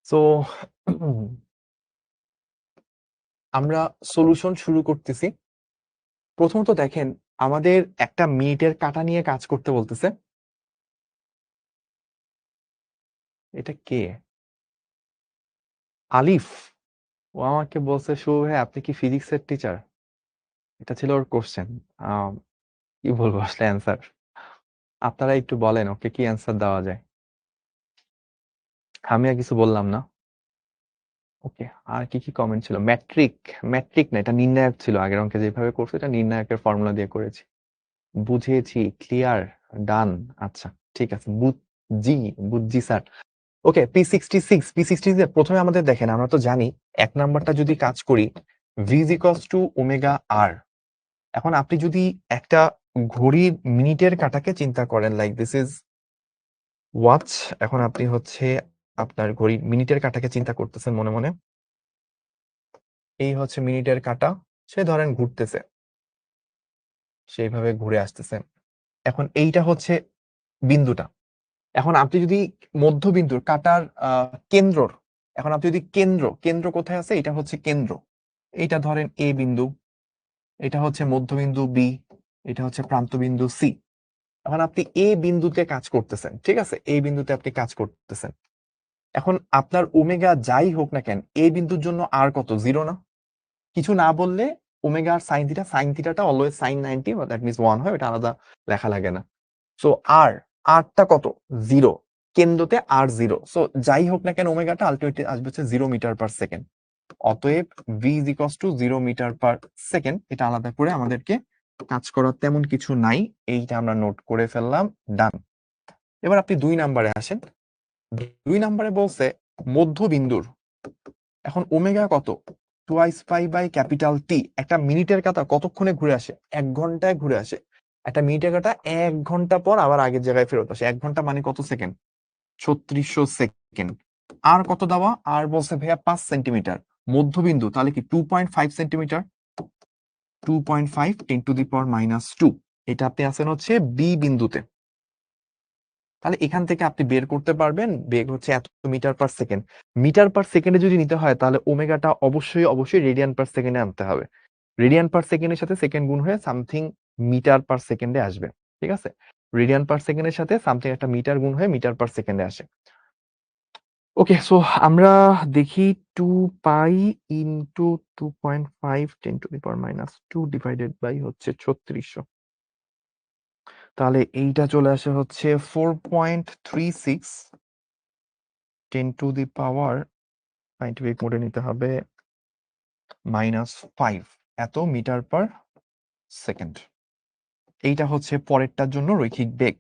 সো আমরা সলিউশন শুরু করতেছি। প্রথমত দেখেন, আমাদের একটা মিনিটের কাটা নিয়ে কাজ করতে বলতেছে। এটা কে? আলিফ। ও আমাকে বলছে, শুভ ভাই আপনি কি ফিজিক্সের টিচার? এটা ছিল ওর কোশ্চেন। কি বলবো আসলে অ্যান্সার? আপনারা একটু বলেন ওকে কি অ্যান্সার দেওয়া যায়। আমি আর কিছু বললাম না। ওকে, আর কি কি কমেন্ট ছিল? ম্যাট্রিক, ম্যাট্রিক না, এটা নির্ণায়ক ছিল। আগের অঙ্কে যেভাবে করছে এটা নির্ণায়কের ফর্মুলা দিয়ে করেছি। বুঝেছি, ক্লিয়ার, ডান। আচ্ছা ঠিক আছে, বুঝছি, বুঝছি স্যার। ওকে, P66 প্রথমে আমাদের দেখেন, আমরা তো জানি 1 নাম্বারটা যদি কাজ করি v is equals to omega r। এখন আপনি যদি একটা ঘড়ির মিনিটের কাটাকে চিন্তা করেন, লাইক দিস ইজ ওয়াচ। এখন আপনি হচ্ছে আপনার ঘড়ির মিনিটের কাটাকে চিন্তা করতেছেন মনে মনে। এই হচ্ছে মিনিটের কাটা, সে ধরেন ঘুরতেছে, সেইভাবে ঘুরে আসতেছে। এখন এইটা হচ্ছে বিন্দুটা। এখন আপনি যদি মধ্যবিন্দুর কাটার কেন্দ্রর, এখন আপনি যদি কেন্দ্র কোথায় আছে, এটা হচ্ছে কেন্দ্র, এটা ধরেন এ বিন্দু, এটা হচ্ছে মধ্যবিন্দু বি, এটা হচ্ছে প্রান্তবিন্দু সি। এখন আপনি এ বিন্দুতে কাজ করতেছেন, ঠিক আছে, এই বিন্দুতে আপনি কাজ করতেছেন। এখন আপনার ওমেগা যাই হোক না কেন, এ বিন্দুর জন্য আর কত, 0 না? কিছু না বললে ওমেগা আর সাইন থিটাটা অলওয়েজ sin 90, দ্যাট মিনস 1 হয়, এটা আলাদা লেখা লাগে না। সো আরটা কত, 0, কেন্দ্রতে আর 0। সো যাই হোক না কেন ওমেগাটা আলটিমেটলি আসবে হচ্ছে 0 মিটার পার সেকেন্ড। অতএব v is equals to 0 metre per second. এটা আলাদা করে আমাদেরকে কাজ করার তেমন কিছু নাই, এইটা আমরা নোট করে ফেললাম, ডান। এবার আপনি 2 নাম্বারে আসেন। 2 নাম্বারে বলছে মধ্যবিন্দুর, এখন ওমেগা কত, twice pi by capital T. একটা মিনিটের কাঁটা কতক্ষণে ঘুরে আসে? 1 ঘন্টায় ঘুরে আসে। একটা মিনিটের কাঁটা 1 ঘন্টা পর আবার আগের জায়গায় ফেরত আসে। 1 ঘন্টা মানে কত সেকেন্ড? 3600 সেকেন্ড। আর কত দেওয়া? আর বলছে ভাইয়া 5 সেন্টিমিটার মধ্যবিন্দু, তাহলে কি 2.5 সেন্টিমিটার। 2.5 10⁻²। এটা আপনি আছেন হচ্ছে বি বিন্দুতে। তাহলে এখান থেকে আপনি বের করতে পারবেন বেগ হচ্ছে এত metre per second. Metre per সেকেন্ডে যদি নিতে হয় তাহলে ওমেগাটা অবশ্যই অবশ্যই রেডিয়ান পার সেকেন্ডে আনতে হবে। রেডিয়ান পার সেকেন্ডের সাথে সেকেন্ড গুণ হয়ে সামথিং মিটার পার সেকেন্ডে আসবে। ঠিক আছে, রেডিয়ান পার সেকেন্ডের সাথে সামথিং একটা মিটার গুণ হয়ে মিটার পার সেকেন্ডে আসে। ওকে, সো আমরা দেখি 2 পাই ইন্টু 2.5 10⁻² ডিভাইডেড বাই হচ্ছে 3600। তাহলে এইটা চলে আসে হচ্ছে 4.36 10⁻, সাইন্টিফিক মোডে নিতে হবে, -5 এত মিটার পার সেকেন্ড। এইটা হচ্ছে পরেরটার জন্য রৈখিক বেগ।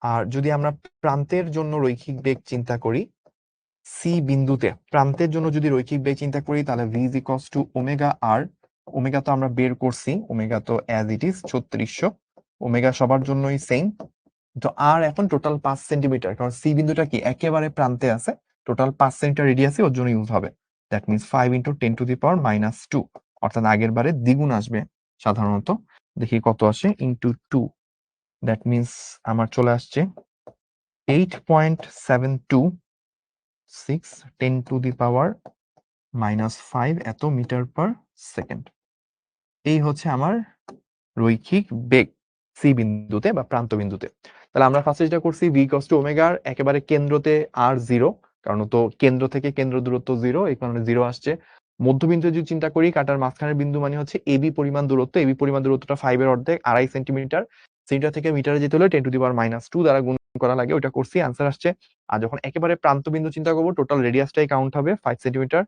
আর যদি আমরা প্রান্তের জন্য রৈখিক বেগ চিন্তা করি, সি বিন্দুতে প্রান্তের জন্য যদি রৈখিক বেগ চিন্তা করি তাহলে v is equals to omega R. Omega তো আমরা বের করছি, ওমেগা তো অ্যাজ ইট ইজ 3600। ওমেগা সবার জন্যই সেম। তো আর এখন টোটাল 5 সেন্টিমিটার, কারণ সি বিন্দুটা কি একেবারে প্রান্তে আছে, টোটাল 5 সেন্টিমিটার রেডিয়াসে ওর জন্য ইউজ হবে। দ্যাট মিনস 5 × 10⁻², অর্থাৎ আগের বারে দ্বিগুণ আসবে সাধারণত। দেখি কত আসে, ইন্টু 2। দ্যাট মিনস আমার চলে আসছে 8.726 10⁻⁻5 এত মিটার পার সেকেন্ড। এই হচ্ছে আমার রৈখিক বেগ সি বিন্দুতে বা প্রান্ত বিন্দুতে। তাহলে আমরা ফার্স্টে যেটা করছি v ইকুয়ালস টু ওমেগার একেবারে কেন্দ্রতে আর 0, কারণ তো কেন্দ্র থেকে কেন্দ্র দূরত্ব 0, এই কারণে 0 আসছে। মধ্যবিন্দু যদি চিন্তা করি, কাটার মাঝখানের বিন্দু মানে হচ্ছে এবি পরিমাণ দূরত্ব। এবি পরিমাণ দূরত্বটা 5 এর অর্ধেক, 2.5 সেন্টিমিটার। সেন্টার থেকে মিটারে যেতে হলে 10⁻² দ্বারা গুণ করা লাগে, ওইটা করছি, আনসার আসছে। আর যখন একেবারে প্রান্ত বিন্দু চিন্তা করবো, টোটাল রেডিয়াসটাই কাউন্ট হবে, 5 সেন্টিমিটার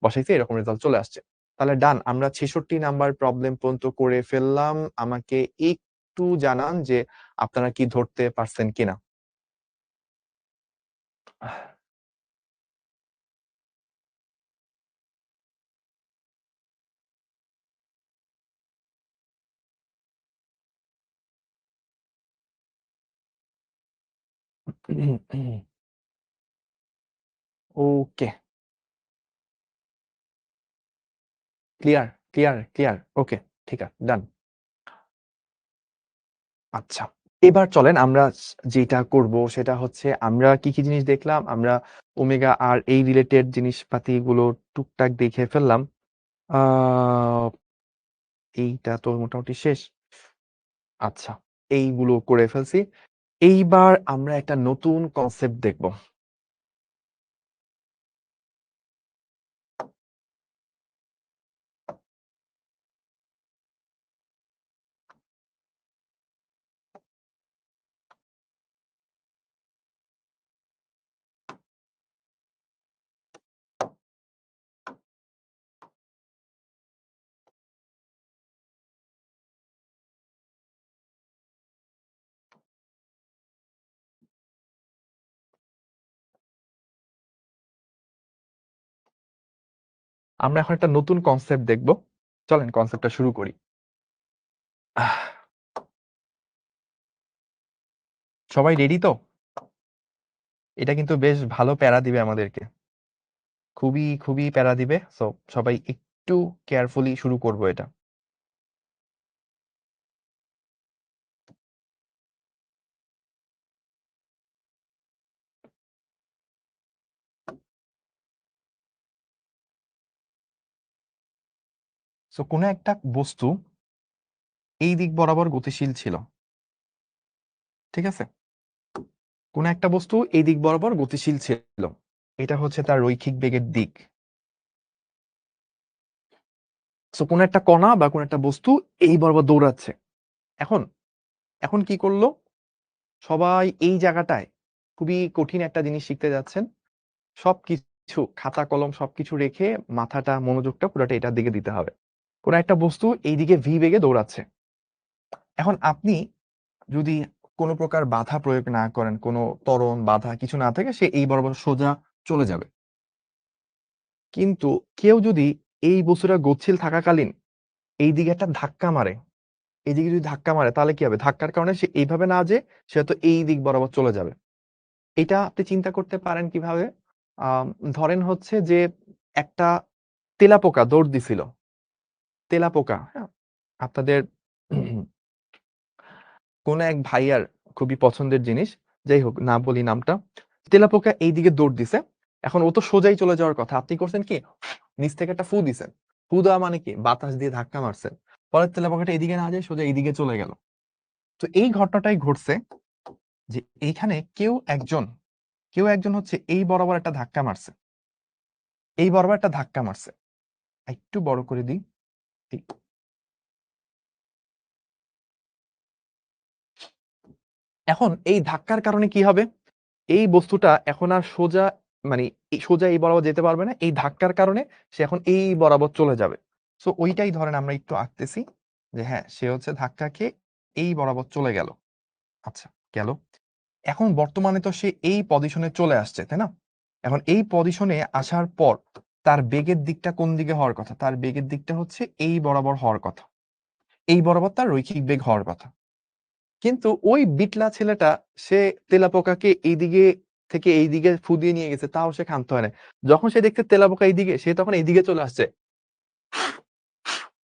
বসাইছি, এরকম রেজাল্ট চলে আসছে। তাহলে ডান, আমরা 66 নাম্বার প্রবলেম পর্যন্ত করে ফেললাম। আমাকে একটু জানান যে আপনারা কি ধরতে পারছেন কিনা। ওকে, ক্লিয়ার ক্লিয়ার ক্লিয়ার, ওকে, ঠিক আছে, ডান। আচ্ছা, এবার চলেন আমরা যেটা করব সেটা হচ্ছে আমরা কি কি জিনিস দেখলাম, আমরা ওমেগা আর এই রিলেটেড জিনিসপাতি গুলো টুকটাক দেখে ফেললাম। এইটা তো মোটামুটি শেষ। আচ্ছা, এইগুলো করে ফেলছি। এইবার আমরা একটা নতুন কনসেপ্ট দেখব। আমরা এখন একটা নতুন কনসেপ্ট দেখব। চলেন কনসেপ্টটা শুরু করি। আহ, সবাই রেডি তো? এটা কিন্তু বেশ ভালো প্যারা দিবে আমাদেরকে, খুবই খুবই প্যারা দিবে। সো সবাই একটু কেয়ারফুলি শুরু করব এটা। সো কোনো একটা বস্তু এই দিক বরাবর গতিশীল ছিল, ঠিক আছে? কোনো একটা বস্তু এই দিক বরাবর গতিশীল ছিল, এটা হচ্ছে তার রৈখিক বেগের দিক। সো কোনো একটা কণা বা কোনো একটা বস্তু এই বরাবর দৌড়াচ্ছে। এখন এখন কি করলো, সবাই এই জায়গাটায় খুবই কঠিন একটা জিনিস শিখতে যাচ্ছেন। সবকিছু খাতা কলম সবকিছু রেখে মাথাটা মনোযোগটা পুরোটা এটার দিকে দিতে হবে। কোন একটা বস্তু এইদিকে ভি বেগে দৌড়াচ্ছে। এখন আপনি যদি কোনো প্রকার বাধা প্রয়োগ না করেন, কোনো ত্বরণ বাধা কিছু না থাকে, সে এই বরাবর সোজা চলে যাবে। কিন্তু কেউ যদি এই বস্তুটা গতিশীল থাকাকালীন এইদিকে একটা ধাক্কা মারে। এদিকে যদি ধাক্কা মারে তাহলে কি হবে? ধাক্কার কারণে সে এইভাবে না যেয়ে সে হয়তো এই দিক বরাবর চলে যাবে। এটা আপনি চিন্তা করতে পারেন কিভাবে? আম ধরেন হচ্ছে যে একটা তেলাপোকা দৌড় দিছিল। তেলাপোকা, হ্যাঁ? আপনাদের কোন এক ভাইয়ার খুবই পছন্দের জিনিস। যাই হোক, না বলি নামটা। তেলাপোকা এইদিকে দৌড় দিছে। এখন ও তো সোজাই চলে যাওয়ার কথা। আপনি করছেন কি? নিচ থেকে একটা ফু দিছেন। ফু দেওয়া মানে কি? বাতাস দিয়ে ধাক্কা মারছেন। পরে তেলাপোকাটা এদিকে না যেয়ে সোজা এইদিকে চলে গেল। তো এই ঘটনাটাই ঘটছে যে এইখানে কেউ একজন হচ্ছে এই বরাবর একটা ধাক্কা মারছে। এই বরাবর একটা ধাক্কা মারছে। একটু বড় করে দিই। এই এখন এই ধাক্কার কারণে কি হবে? এই বস্তুটা এখন আর সোজা মানে সোজা এই বরাবর যেতে পারবে না। এই ধাক্কার কারণে সে এখন এই বরাবর চলে যাবে। সো ওইটাই ধরেন আমরা একটু আঁকতেছি যে হ্যাঁ, সে হচ্ছে ধাক্কা খেয়ে এই বরাবর চলে গেল। আচ্ছা, গেল। এখন বর্তমানে তো সে এই পজিশনে চলে আসছে, তাই না? এখন এই পজিশনে আসার পর তার বেগের দিকটা কোন দিকে হওয়ার কথা? তার বেগের দিকটা হচ্ছে এই বরাবর হওয়ার কথা। এই বরাবর তার রৈখিক বেগ হওয়ার কথা। কিন্তু ওই বিটলা ছেলেটা সে তেলাপোকাকে এইদিকে থেকে এইদিকে ফু দিয়ে নিয়ে গেছে, তাও সে ক্ষান্ত হয় নাই। যখন সে দেখছে তেলাপোকা এইদিকে, সে তখন এইদিকে চলে আসছে।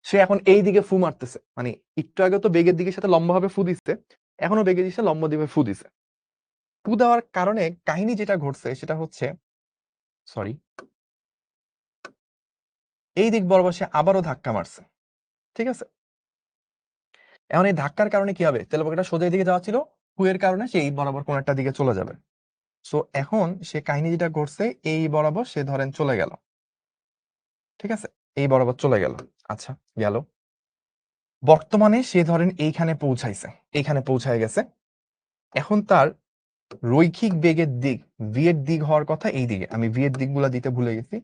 সে এখন এইদিকে ফু মারতেছে। মানে একটু আগে তো বেগের দিকের সাথে লম্বাভাবে ফু দিচ্ছে, এখনো বেগের দিকে লম্বা দিকে ফু দিছে। ফু দেওয়ার কারণে কাহিনী যেটা ঘটছে সেটা হচ্ছে, সরি, এই দিক বরাবর সে আবারও ধাক্কা মারছে। ঠিক আছে? এখন এই ধাক্কার কারণে কি হবে? তেলাপোকাটা সোজা এদিকে যাওয়া ছিল, ফু এর কারণে সে এই বরাবর কোন একটা দিকে চলে যাবে। সো এখন সে কাহিনী যেটা ঘটছে, এই বরাবর সে ধরেন চলে গেল। ঠিক আছে? এই বরাবর চলে গেল। আচ্ছা, গেল। বর্তমানে সে ধরেন এইখানে পৌঁছাইছে। এইখানে পৌঁছায় গেছে। এখন তার রৈখিক বেগের দিক, v এর দিক হওয়ার কথা এইদিকে। আমি v এর দিকগুলা দিতে ভুলে গেছি।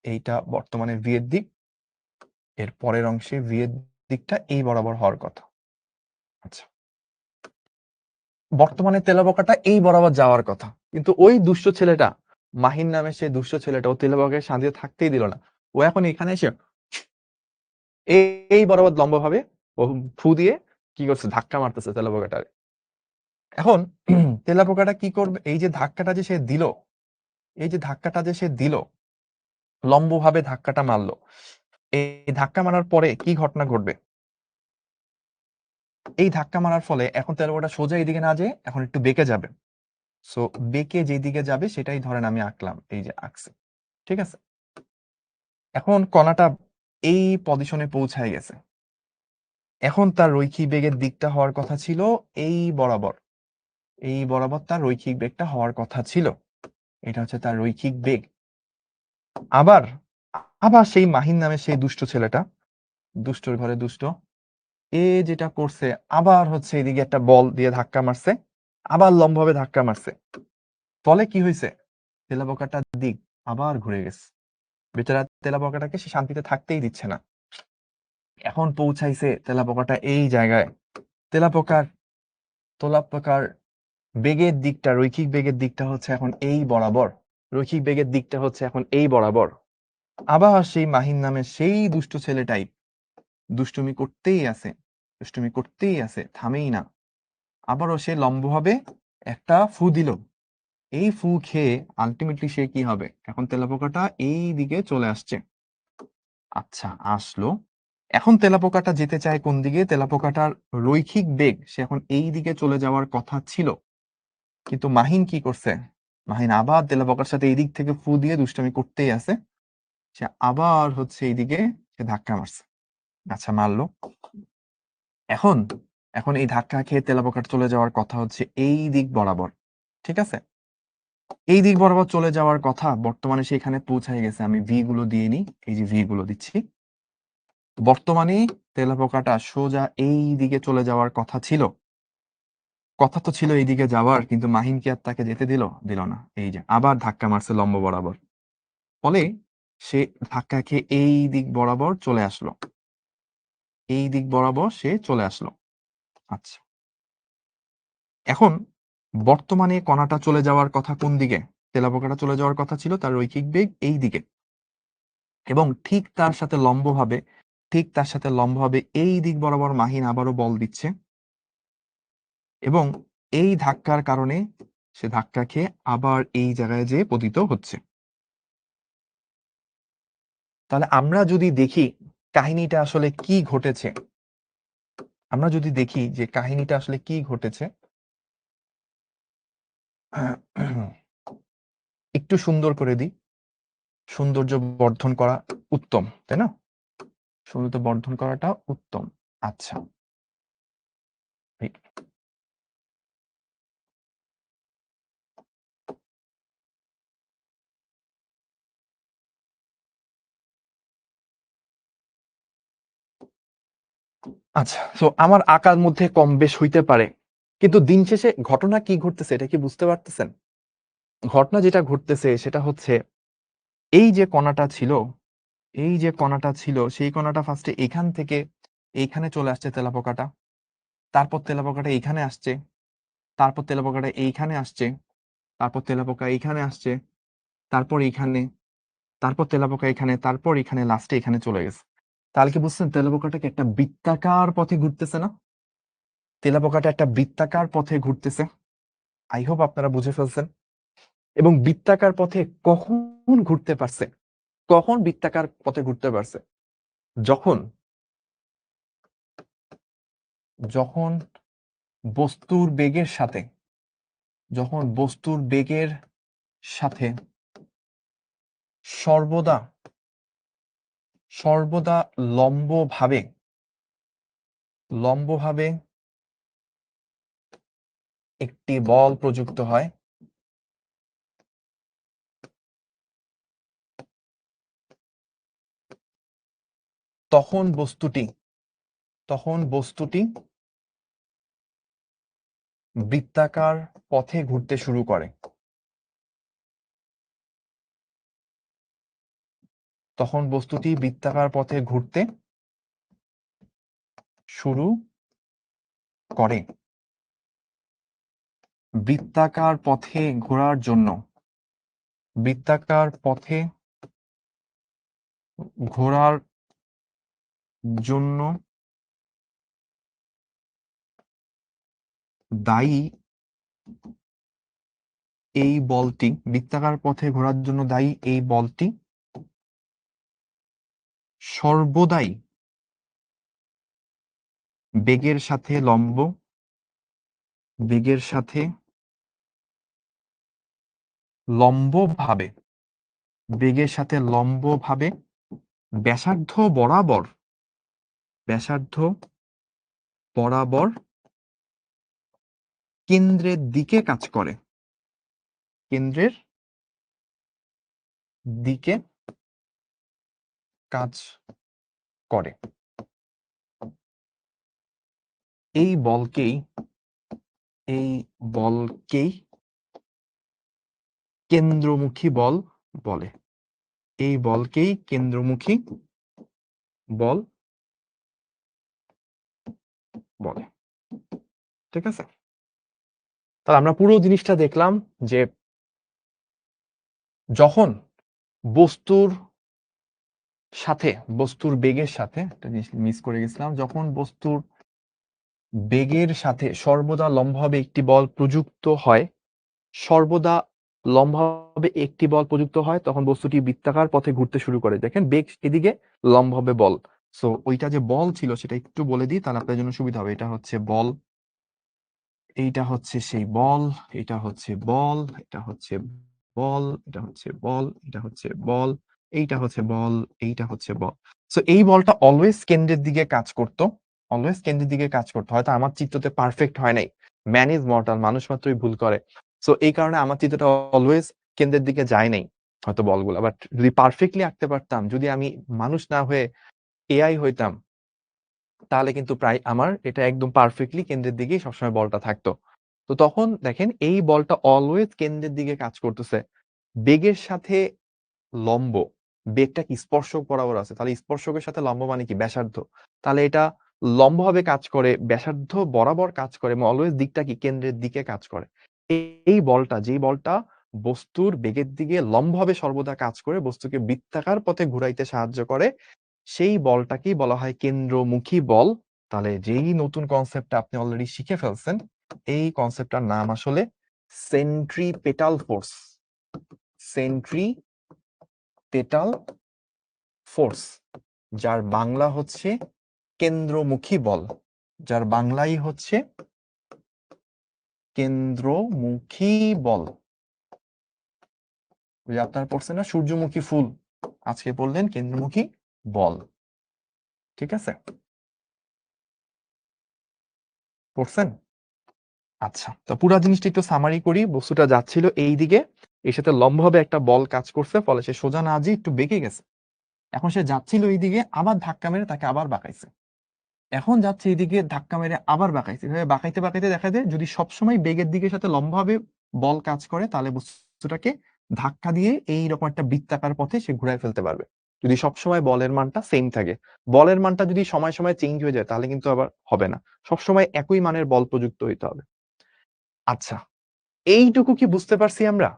এইটা বর্তমানে v এর দিক। এর পরের অংশে v এর দিকটা এই বরাবর হওয়ার কথা। আচ্ছা। বর্তমানে তেলাপোকাটা এই বরাবর যাওয়ার কথা। কিন্তু ওই দুষ্ট ছেলেটা, মাহিন নামে সেই দুষ্ট ছেলেটা, ও তেলাপোকাকে শান্তিতে থাকতেই দিল না। ও এখন এখানে এসে এই বরাবর লম্বভাবে ও ফু দিয়ে কি করছে? ধাক্কা মারতেছে তেলাপোকাটারে। এখন তেলাপোকাটা কি করবে? এই যে ধাক্কাটা যে সে দিল, এই যে ধাক্কাটা যে সে দিল, লম্বভাবে ধাক্কাটা মারলো। এই ধাক্কা মারার পরে কি ঘটনা ঘটবে? এই ধাক্কা মারার ফলে এখন তেলাপোকাটা সোজা এইদিকে না যেয়ে এখন একটু বেঁকে যাবে। সো বেঁকে যেদিকে যাবে সেটাই ধরেন আমি আঁকলাম। এই যে আঁকছি। ঠিক আছে? এখন কণাটা এই পজিশনে পৌঁছায় গেছে। এখন তার রৈখিক বেগের দিকটা হওয়ার কথা ছিল এই বরাবর। এই বরাবর তার রৈখিক বেগটা হওয়ার কথা ছিল। এটা হচ্ছে তার রৈখিক বেগ। আবার আবার সেই মাহিন নামে সেই দুষ্ট ছেলেটা, দুষ্টর ঘরে দুষ্ট, এ যেটা করছে, আবার হচ্ছে এদিকে একটা বল দিয়ে ধাক্কা মারছে, আবার লম্বভাবে ধাক্কা মারছে। ফলে কি হয়েছে? তেলাপোকাটার দিক আবার ঘুরে গেছে। বেচারা তেলাপোকাটাকে সে শান্তিতে থাকতেই দিচ্ছে না। এখন পৌঁছাইছে তেলাপোকাটা এই জায়গায়। তেলাপোকার তেলাপোকার বেগের দিকটা, রৈখিক বেগের দিকটা হচ্ছে এখন এই বরাবর। রৈখিক বেগের দিকটা হচ্ছে এখন এই বরাবর। আবার সেই মাহিন নামে সেই দুষ্ট ছেলেটাই দুষ্টুমি করতেই আছে, দুষ্টুমি করতেই আছে, থামেই না। আবারও সে লম্বভাবে একটা ফু দিল। এই ফু খেয়ে আলটিমেটলি সে কি হবে? এখন তেলাপোকাটা এই দিকে চলে আসছে। আচ্ছা, আসলো। এখন তেলাপোকাটা যেতে চায় কোন দিকে? তেলাপোকাটার রৈখিক বেগ সে এখন এই দিকে চলে যাওয়ার কথা ছিল। কিন্তু মাহিন কি করছে? মাহিন আবার তেলাপোকার সাথে এই দিক থেকে ফু দিয়ে দুষ্টামি করতেই আছে। সে আবার হচ্ছে এইদিকে সে ধাক্কা মারছে। আচ্ছা, মারলো। এখন এখন এই ধাক্কা খেয়ে তেলাপোকার চলে যাওয়ার কথা হচ্ছে এই দিক বরাবর। ঠিক আছে? এই দিক বরাবর চলে যাওয়ার কথা, বর্তমানে সেখানে পৌঁছায় গেছে। আমি ভি গুলো দিয়ে নিই। এই যে ভি গুলো দিচ্ছি। বর্তমানে তেলাপোকাটা সোজা এই দিকে চলে যাওয়ার কথা ছিল। কথা তো ছিল এইদিকে যাওয়ার, কিন্তু মাহিন কি আর তাকে যেতে দিল? দিল না। এই যে আবার ধাক্কা মারছে লম্ব বরাবর। ফলে সে ধাক্কা খেয়ে এই দিক বরাবর চলে আসলো। এই দিক বরাবর সে চলে আসলো। আচ্ছা। এখন বর্তমানে কণাটা চলে যাওয়ার কথা কোন দিকে? তেলাপোকাটা চলে যাওয়ার কথা ছিল তার রৈখিক বেগ এই দিকে। এবং ঠিক তার সাথে লম্বভাবে এই দিক বরাবর মাহিন আবারও বল দিচ্ছে এবং এই ধাক্কার কারণে সে ধাক্কা খেয়ে আবার এই জায়গায় যেয়ে পতিত হচ্ছে। তাহলে আমরা যদি দেখি কাহিনীটা আসলে কি ঘটেছে, একটু সুন্দর করে দিই, সৌন্দর্য বর্ধন করা উত্তম, তাই না? সৌন্দর্য বর্ধন করাটা উত্তম। আচ্ছা, আচ্ছা, তো আমার আঁকার মধ্যে কম বেশ হইতে পারে, কিন্তু দিন শেষে ঘটনা কি ঘটতেছে এটা কি বুঝতে পারতেছেন? ঘটনা যেটা ঘটতেছে সেটা হচ্ছে এই যে কণাটা ছিল, সেই কণাটা ফার্স্টে এখান থেকে এইখানে চলে আসছে তেলাপোকাটা, তারপর তেলাপোকাটা এইখানে আসছে, তারপর তেলাপোকাটা এইখানে আসছে, তারপর তেলাপোকা এইখানে আসছে, তারপর এইখানে, তারপর তেলাপোকা এখানে, তারপর এখানে, লাস্টে এখানে চলে গেছে। তাহলে কি বুঝছেন তেলাপোকাটাকে একটা বৃত্তাকার পথে ঘুরতেছে না? তেলাপোকাটা একটা বৃত্তাকার পথে ঘুরতেছে। আই হোপ আপনারা বুঝে ফেলছেন। এবং বৃত্তাকার পথে কখন ঘুরতে পারছে? কখন বৃত্তাকার পথে ঘুরতে পারছে? যখন যখন বস্তুর বেগের সাথে সর্বদা সর্বদা লম্বভাবে একটি বল প্রযুক্ত হয়, তখন বস্তুটি বৃত্তাকার পথে ঘুরতে শুরু করে। তখন বস্তুটি বৃত্তাকার পথে ঘুরতে শুরু করে। বৃত্তাকার পথে ঘোরার জন্য দায়ী এই বলটি, বৃত্তাকার পথে ঘোরার জন্য দায়ী এই বলটি সর্বদাই বেগের সাথে লম্বভাবে ব্যাসার্ধ বরাবর কেন্দ্রের দিকে কাজ করে। এই বলকেই কেন্দ্রমুখী বল বলে। ঠিক আছে? তাহলে আমরা পুরো জিনিসটা দেখলাম যে যখন বস্তুর বেগের সাথে, একটা জিনিস মিস করে গেছিলাম, যখন বস্তুর বেগের সাথে সর্বদা লম্বভাবে একটি বল প্রযুক্ত হয়, তখন বস্তুটি বৃত্তাকার পথে ঘুরতে শুরু করে। দেখেন বেগ এদিকে, লম্বভাবে বল। সো ওইটা যে বল ছিল সেটা একটু বলে দিই, তাহলে আপনার জন্য সুবিধা হবে। এটা হচ্ছে বল, এইটা হচ্ছে সেই বল, এটা হচ্ছে বল, এটা হচ্ছে বল, এটা হচ্ছে বল, এটা হচ্ছে বল, এইটা হচ্ছে বল, এইটা হচ্ছে বল। সো এই বলটা অলওয়েজ কেন্দ্রের দিকে কাজ করতো, হয়তো আমার চিত্রতে পারফেক্ট হয় নাই। ম্যান ইজ মর্টাল, মানুষ মাত্রই ভুল করে। সো এই কারণে আমার চিত্রটা অলওয়েজ কেন্দ্রের দিকে যায় নাই হয়তো বলগুলো। বাট যদি পারফেক্টলি আঁকতে পারতাম, যদি আমি মানুষ না হয়ে এআই হইতাম, তাহলে কিন্তু প্রায় আমার এটা একদম পারফেক্টলি কেন্দ্রের দিকেই সবসময় বলটা থাকতো। তো তখন দেখেন এই বলটা অলওয়েজ কেন্দ্রের দিকে কাজ করতেছে, বেগের সাথে লম্ব। বেগটা কি স্পর্শক বরাবর আছে, তাহলে স্পর্শকের সাথে লম্ব মানে কি ব্যাসার্ধ। তাহলে এটা লম্বভাবে কাজ করে, ব্যাসার্ধ বরাবর কাজ করে, এবং অলওয়েজ দিকটা কি কেন্দ্রের দিকে কাজ করে। এই বলটা, যেই বলটা বস্তুর বেগের দিকে লম্বভাবে সর্বদা কাজ করে বস্তুকে বৃত্তাকার পথে ঘুরাইতে সাহায্য করে সেই বলটাকেই বলা হয় কেন্দ্রমুখী বল। তাহলে যেই নতুন কনসেপ্টটা আপনি অলরেডি শিখে ফেলছেন, এই কনসেপ্টটার নাম আসলে সেন্ট্রিপেটাল ফোর্স। সেন্ট্রিপেটাল ফোর্স, যার বাংলা হচ্ছে কেন্দ্রমুখী বল। যার বাংলাই হচ্ছে কেন্দ্রমুখী বল। ওই আপনার পড়ছেন না সূর্যমুখী ফুল, আজকে বললেন কেন্দ্রমুখী বল। ঠিক আছে, পড়ছেন? আচ্ছা, তো পুরো জিনিসটা একটু সামারি করি। বস্তুটা যাচ্ছিল এই দিকে, এর সাথে লম্বভাবে একটা বল কাজ করছে, ফলে সে সোজা না যেয়ে একটু বেঁকে গেছে। এখন সে যাচ্ছিল এই দিকে, আবার ধাক্কা মেরে তাকে আবার বাঁকাইছে। এখন যাচ্ছে এইদিকে, ধাক্কা মেরে আবার বাঁকাইছে। এভাবে বাঁকাইতে বাঁকাইতে দেখা যায় যদি সবসময় বেগের দিকের সাথে লম্বভাবে বল কাজ করে, তাহলে বস্তুটাকে ধাক্কা দিয়ে এইরকম একটা বৃত্তাকার পথে সে ঘুরায় ফেলতে পারবে, যদি সবসময় বলের মানটা সেম থাকে। বলের মানটা যদি সময় সময় চেঞ্জ হয়ে যায় তাহলে কিন্তু আবার হবে না, সবসময় একই মানের বল প্রযুক্ত হইতে হবে। আচ্ছা, এইটুকু কি বুঝতে পারছি আমরা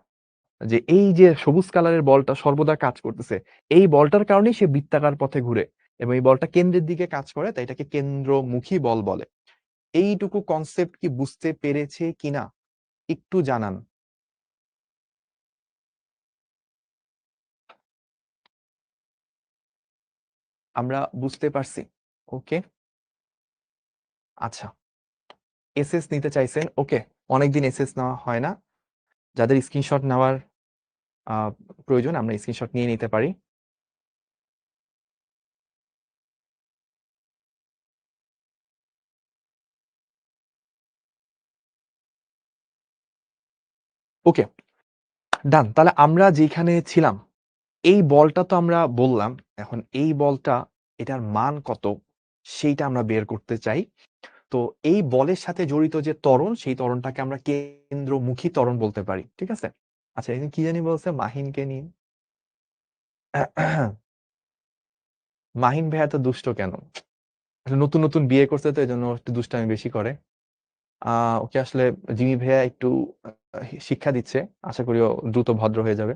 যে এই যে সবুজ কালারের বলটা সর্বদা কাজ করতেছে, এই বলটার কারণেই সে বৃত্তাকার পথে ঘুরে এবং এই বলটা কেন্দ্রের দিকে কাজ করে, তাই এটাকে কেন্দ্রমুখী বল বলে। এইটুকু কনসেপ্ট কি বুঝতে পেরেছে কিনা একটু জানান। আমরা বুঝতে পারছি। ওকে, আচ্ছা, এসএস নিতে চাইছেন, ওকে। অনেকদিন এসএস নেওয়া হয় না, যাদের স্ক্রিনশট নেওয়ার প্রয়োজন আমরা স্ক্রিনশট নিয়ে নিতে পারি। ওকে, ডান। তাহলে আমরা যেখানে ছিলাম, এই বলটা তো আমরা বললাম, এখন এই বলটা এটার মান কত সেইটা আমরা বের করতে চাই। তো এই বলের সাথে জড়িত যে ত্বরণ, সেই ত্বরণটাকে আমরা কেন্দ্রমুখী ত্বরণ বলতে পারি। ঠিক আছে, আচ্ছা, এখানে কি জানি বলছে মাহিনকে নিয়ে। মাহিন ভাইয়া তো দুষ্ট কেন? আসলে নতুন নতুন বিয়ে করছে তো এই জন্য একটু দুষ্টামি বেশি করে। ওকে আসলে জিমি ভাইয়া একটু শিক্ষা দিচ্ছে, আশা করি ও দ্রুত ভদ্র হয়ে যাবে।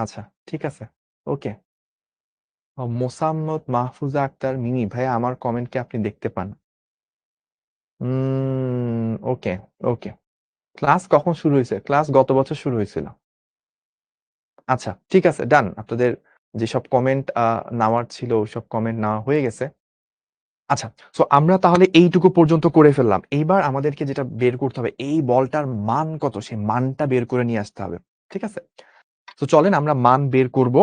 আচ্ছা, ঠিক আছে, ওকে। মোসাম্মদ মাহফুজা আক্তার মিমি ভাইয়া, আমার কমেন্ট কি আপনি দেখতে পান? ওকে, ওকে। ক্লাস কখন শুরু হয়েছে? ক্লাস গত বছর শুরু হয়েছিল। আচ্ছা, ঠিক আছে, ডান। আপনাদের যেসব কমেন্ট নেওয়ার ছিল ওইসব কমেন্ট নেওয়া হয়ে গেছে। আচ্ছা, সো আমরা তাহলে এইটুকু পর্যন্ত করে ফেললাম। এইবার আমাদেরকে যেটা বের করতে হবে, এই বলটার মান কত সেই মানটা বের করে নিয়ে আসতে হবে। ঠিক আছে, তো চলেন আমরা মান বের করব।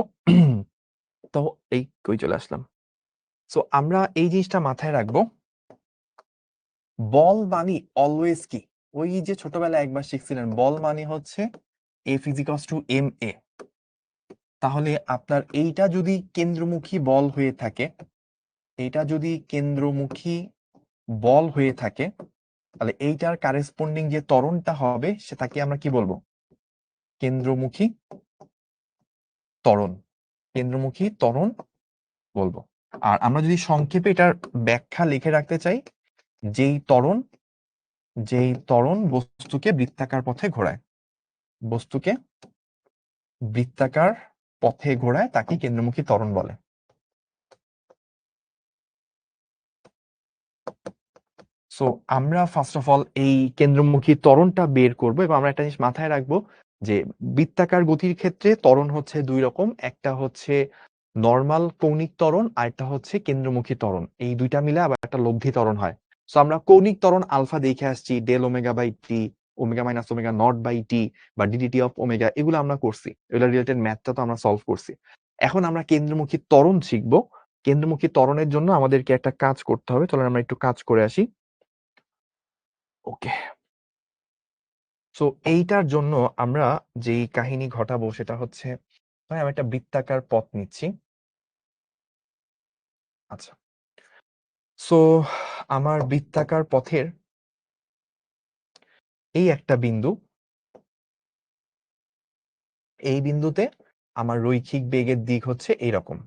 তো এই কই চলে আসলাম। সো আমরা এই জিনিসটা মাথায় রাখবো, বল মানি অলওয়েজ কি, ওই যে ছোটবেলায় একবার শিখছিলেন, বল মানি হচ্ছে এফ ইজিকলস টু এম এ। তাহলে আপনার এইটা যদি কেন্দ্রমুখী বল হয়ে থাকে, এইটা যদি কেন্দ্রমুখী বল হয়ে থাকে, তাহলে এইটার কারেসপন্ডিং যে ত্বরণটা হবে সেটাকে আমরা কি বলবো? কেন্দ্রমুখী ত্বরণ। কেন্দ্রমুখী ত্বরণ বলবো। আর আমরা যদি সংক্ষেপে এটার ব্যাখ্যা লিখে রাখতে চাই, যেই ত্বরণ বস্তুকে বৃত্তাকার পথে ঘোরায়, বস্তুকে বৃত্তাকার পথে ঘোরায় তাকে কেন্দ্রমুখী ত্বরণ বলে। সো আমরা ফার্স্ট অফ অল এই কেন্দ্রমুখী ত্বরণটা বের করব এবং আমরা একটা জিনিস মাথায় রাখবো যে বৃত্তাকার গতির ক্ষেত্রে ত্বরণ হচ্ছে দুই রকম, একটা হচ্ছে নর্মাল কৌণিক ত্বরণ আর একটা হচ্ছে কেন্দ্রমুখী ত্বরণ। এই দুইটা মিলে আবার একটা লব্ধি ত্বরণ হয়। সো আমরা কৌণিক ত্বরণ আলফা দেখে আসছি, del omega by t, omega minus omega naught by t বা ডিডিটি অফ ওমেগা, এগুলো আমরা করছি, এগুলো রিলেটেড ম্যাথটা তো আমরা সলভ করছি। এখন আমরা কেন্দ্রমুখী ত্বরণ শিখবো। কেন্দ্রমুখী ত্বরণের জন্য আমাদেরকে একটা কাজ করতে হবে, চলেন আমরা একটু কাজ করে আসি। ওকে, সো এইটার জন্য আমরা যেই কাহিনী ঘটাবো সেটা হচ্ছে, আমি একটা বৃত্তাকার পথ নিচ্ছি। আচ্ছা, সো আমার বৃত্তাকার পথের এই একটা বিন্দু, এই বিন্দুতে আমার রৈখিক বেগের দিক হচ্ছে এইরকম।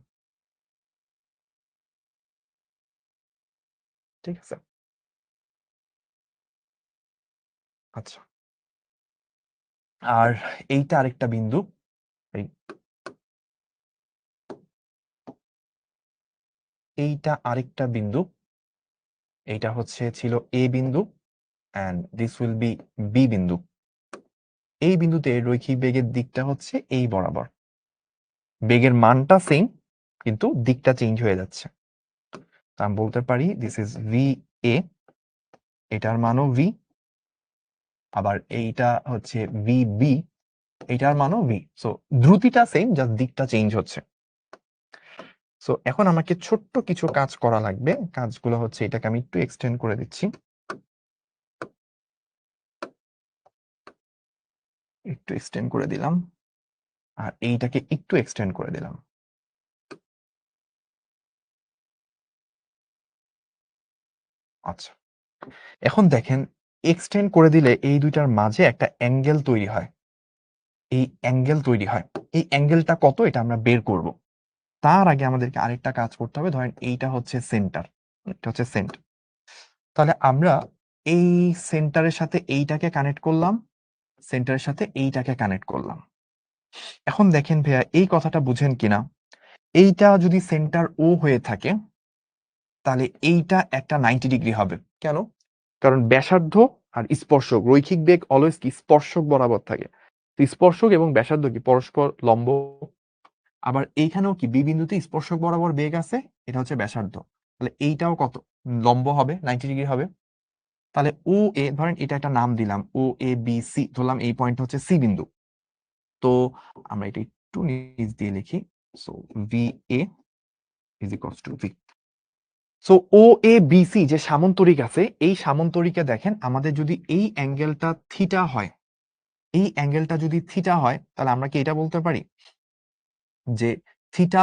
ঠিক আছে, আচ্ছা, আর এইটা আরেকটা বিন্দু, এইটা আরেকটা বিন্দু, এইটা হচ্ছে ছিল এ বিন্দু and this will be B বিন্দু। এই বিন্দুতে রৈখিক বেগের দিকটা হচ্ছে এই বরাবর, বেগের মানটা সেম কিন্তু দিকটা চেঞ্জ হয়ে যাচ্ছে। আমি বলতে পারি দিস ইজ ভি এ, এটার মানও ভি, আবার এইটা হচ্ছে ভি বি, এটার মানও ভি। সো দ্রুতিটা সেম, জাস্ট দিকটা চেঞ্জ হচ্ছে। সো এখন আমাকে ছোট্ট কিছু কাজ করা লাগবে। কাজগুলো হচ্ছে, এটাকে আমি একটু এক্সটেন্ড করে দিচ্ছি, একটু এক্সটেন্ড করে দিলাম, আর এইটাকে একটু এক্সটেন্ড করে দিলাম। আচ্ছা, এখন দেখেন এক্সটেন্ড করে দিলে এই দুইটার মাঝে একটা অ্যাঙ্গেল তৈরি হয়, এই অ্যাঙ্গেল তৈরি হয়। এই অ্যাঙ্গেলটা কত এটা আমরা বের করব। তার আগে আমাদেরকে আরেকটা কাজ করতে হবে। ধরেন এইটা হচ্ছে সেন্টার, এটা হচ্ছে সেন্টার, তাহলে আমরা এই সেন্টারের সাথে এইটাকে কানেক্ট করলাম, সেন্টারের সাথে এইটাকে কানেক্ট করলাম। এখন দেখেন ভাইয়া এই কথাটা বুঝেন কিনা, এইটা যদি সেন্টার ও হয়ে থাকে তাহলে এইটা একটা 90 ডিগ্রি হবে। কেন? কারণ ব্যাসার্ধ আর স্পর্শক, রৈখিক বেগ অলওয়েজ কি স্পর্শক বরাবর থাকে। তো স্পর্শক এবং ব্যাসার্ধ কি পরস্পর লম্ব। আবার এইখানেও কি বি বিন্দুতে স্পর্শক বরাবর বেগ আছে, এটা হচ্ছে ব্যাসার্ধ, তাহলে এইটাও কত লম্ব হবে, 90 ডিগ্রি হবে। তাহলে ও এ, ধরেন এটা একটা নাম দিলাম ও এ বি সি, ধরলাম এই পয়েন্ট হচ্ছে সি বিন্দু। তো আমরা এটা একটু নিচ দিয়ে লিখি, so V A is equals to V. So O A B C যে সামন্তরিক আছে, এই সামন্তরিকে দেখেন আমাদের যদি এই অ্যাঙ্গেলটা থিটা হয়, এই অ্যাঙ্গেলটা যদি থিটা হয় তাহলে আমরা কি এটা বলতে পারি যে থিটা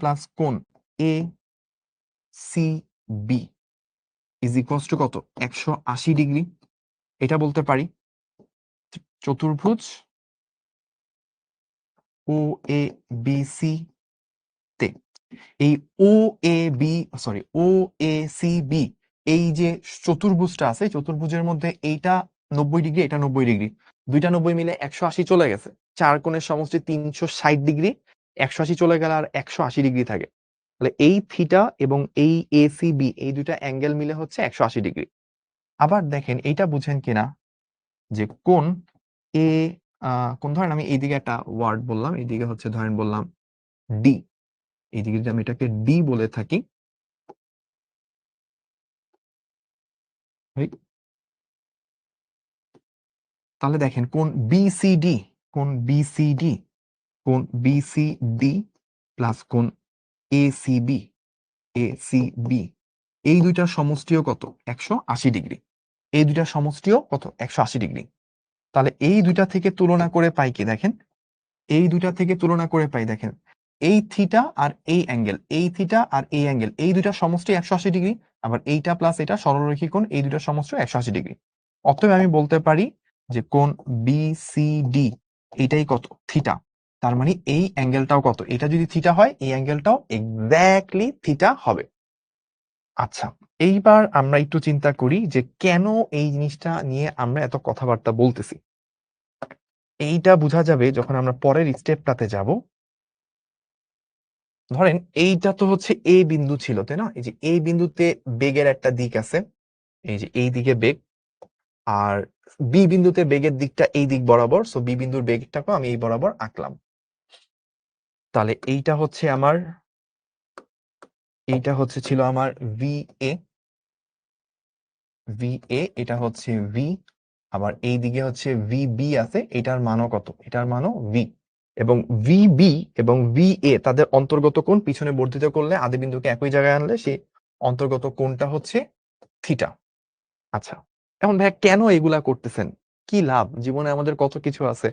প্লাস কোণ A C B is equals to কত, 180 ডিগ্রি। এটা বলতে পারি। চতুর্ভুজ ও এ বি সি তে এই O A B, sorry, O A C B, এই যে চতুর্ভুজটা আছে, চতুর্ভুজের মধ্যে এইটা 90 ডিগ্রি, এটা 90 ডিগ্রি, দুইটা 90 মিলে 180 চলে গেছে। চার কোণের সমষ্টি 360 ডিগ্রি, 180 চলে গেলে আর 180 ডিগ্রি থাকে। তাহলে এই থিটা এবং এই এ সি বি, এই দুইটা অ্যাঙ্গেল মিলে হচ্ছে 180 ডিগ্রি। আবার দেখেন এইটা বুঝেন কিনা, যে কোণ এ, কোন ধরেন আমি এইদিকে একটা ওয়ার্ড বললাম, এইদিকে হচ্ছে ধরেন বললাম ডি, এইদিকে যদি আমি এটাকে ডি বলে থাকি, তাহলে দেখেন কোণ বিসিডি, কোণ বিসিডি, কোণ বিসিডি প্লাস কোণ এসিবি, এসিবি, এই দুইটার সমষ্টিও কত, 180 ডিগ্রি। এই দুইটার সমষ্টিও কত, 180 ডিগ্রি। তাহলে এই দুইটা থেকে তুলনা করে পাই কি দেখেন, এই দুইটা থেকে তুলনা করে পাই দেখেন, এই থিটা আর এই অ্যাঙ্গেল, এই থিটা আর এই অ্যাঙ্গেল, এই দুইটার সমষ্টি 180 ডিগ্রি। আবার এইটা প্লাস এটা সরলরৈখিক কোণ, এই দুইটার সমষ্টি 180 ডিগ্রি। অতএব আমি বলতে পারি যে কোণ বিসিডি এটাই কত, থিটা। তার মানে এই অ্যাঙ্গেলটাও কত, এটা যদি থিটা হয় এই অ্যাঙ্গেলটাও এক্স্যাক্টলি থিটা হবে। আচ্ছা, এইবার আমরা একটু চিন্তা করি যে কেন এই জিনিসটা নিয়ে আমরা এত কথাবার্তা বলতেছি। এইটা বোঝা যাবে যখন আমরা পরের স্টেপটাতে যাব। ধরেন এইটা তো হচ্ছে এ বিন্দু ছিল, তাই না? এই যে এই বিন্দুতে বেগের একটা দিক আছে, এই যে এই দিকে বেগ, আর বি বিন্দুতে বেগের দিকটা এই দিক বরাবর, সো বি বিন্দুর বেগটাকে আমি এই বরাবর আঁকলাম। তাহলে এইটা হচ্ছে ছিল আমার ভি এ, ভি এ, এটা হচ্ছে ভি, আবার এই দিকে হচ্ছে ভি বি আছে, এটার মানও কত, এটার মানও ভি। এবং ভি বি এবং ভি এ তাদের অন্তর্গত কোণ পিছনে বর্ধিত করলে আদি বিন্দুকে একই জায়গায় আনলে সেই অন্তর্গত কোণটা হচ্ছে থিটা। আচ্ছা, এখন ভাইয়া কেন এগুলা করতেছেন, কি লাভ, জীবনে আমাদের কত কিছু আছে,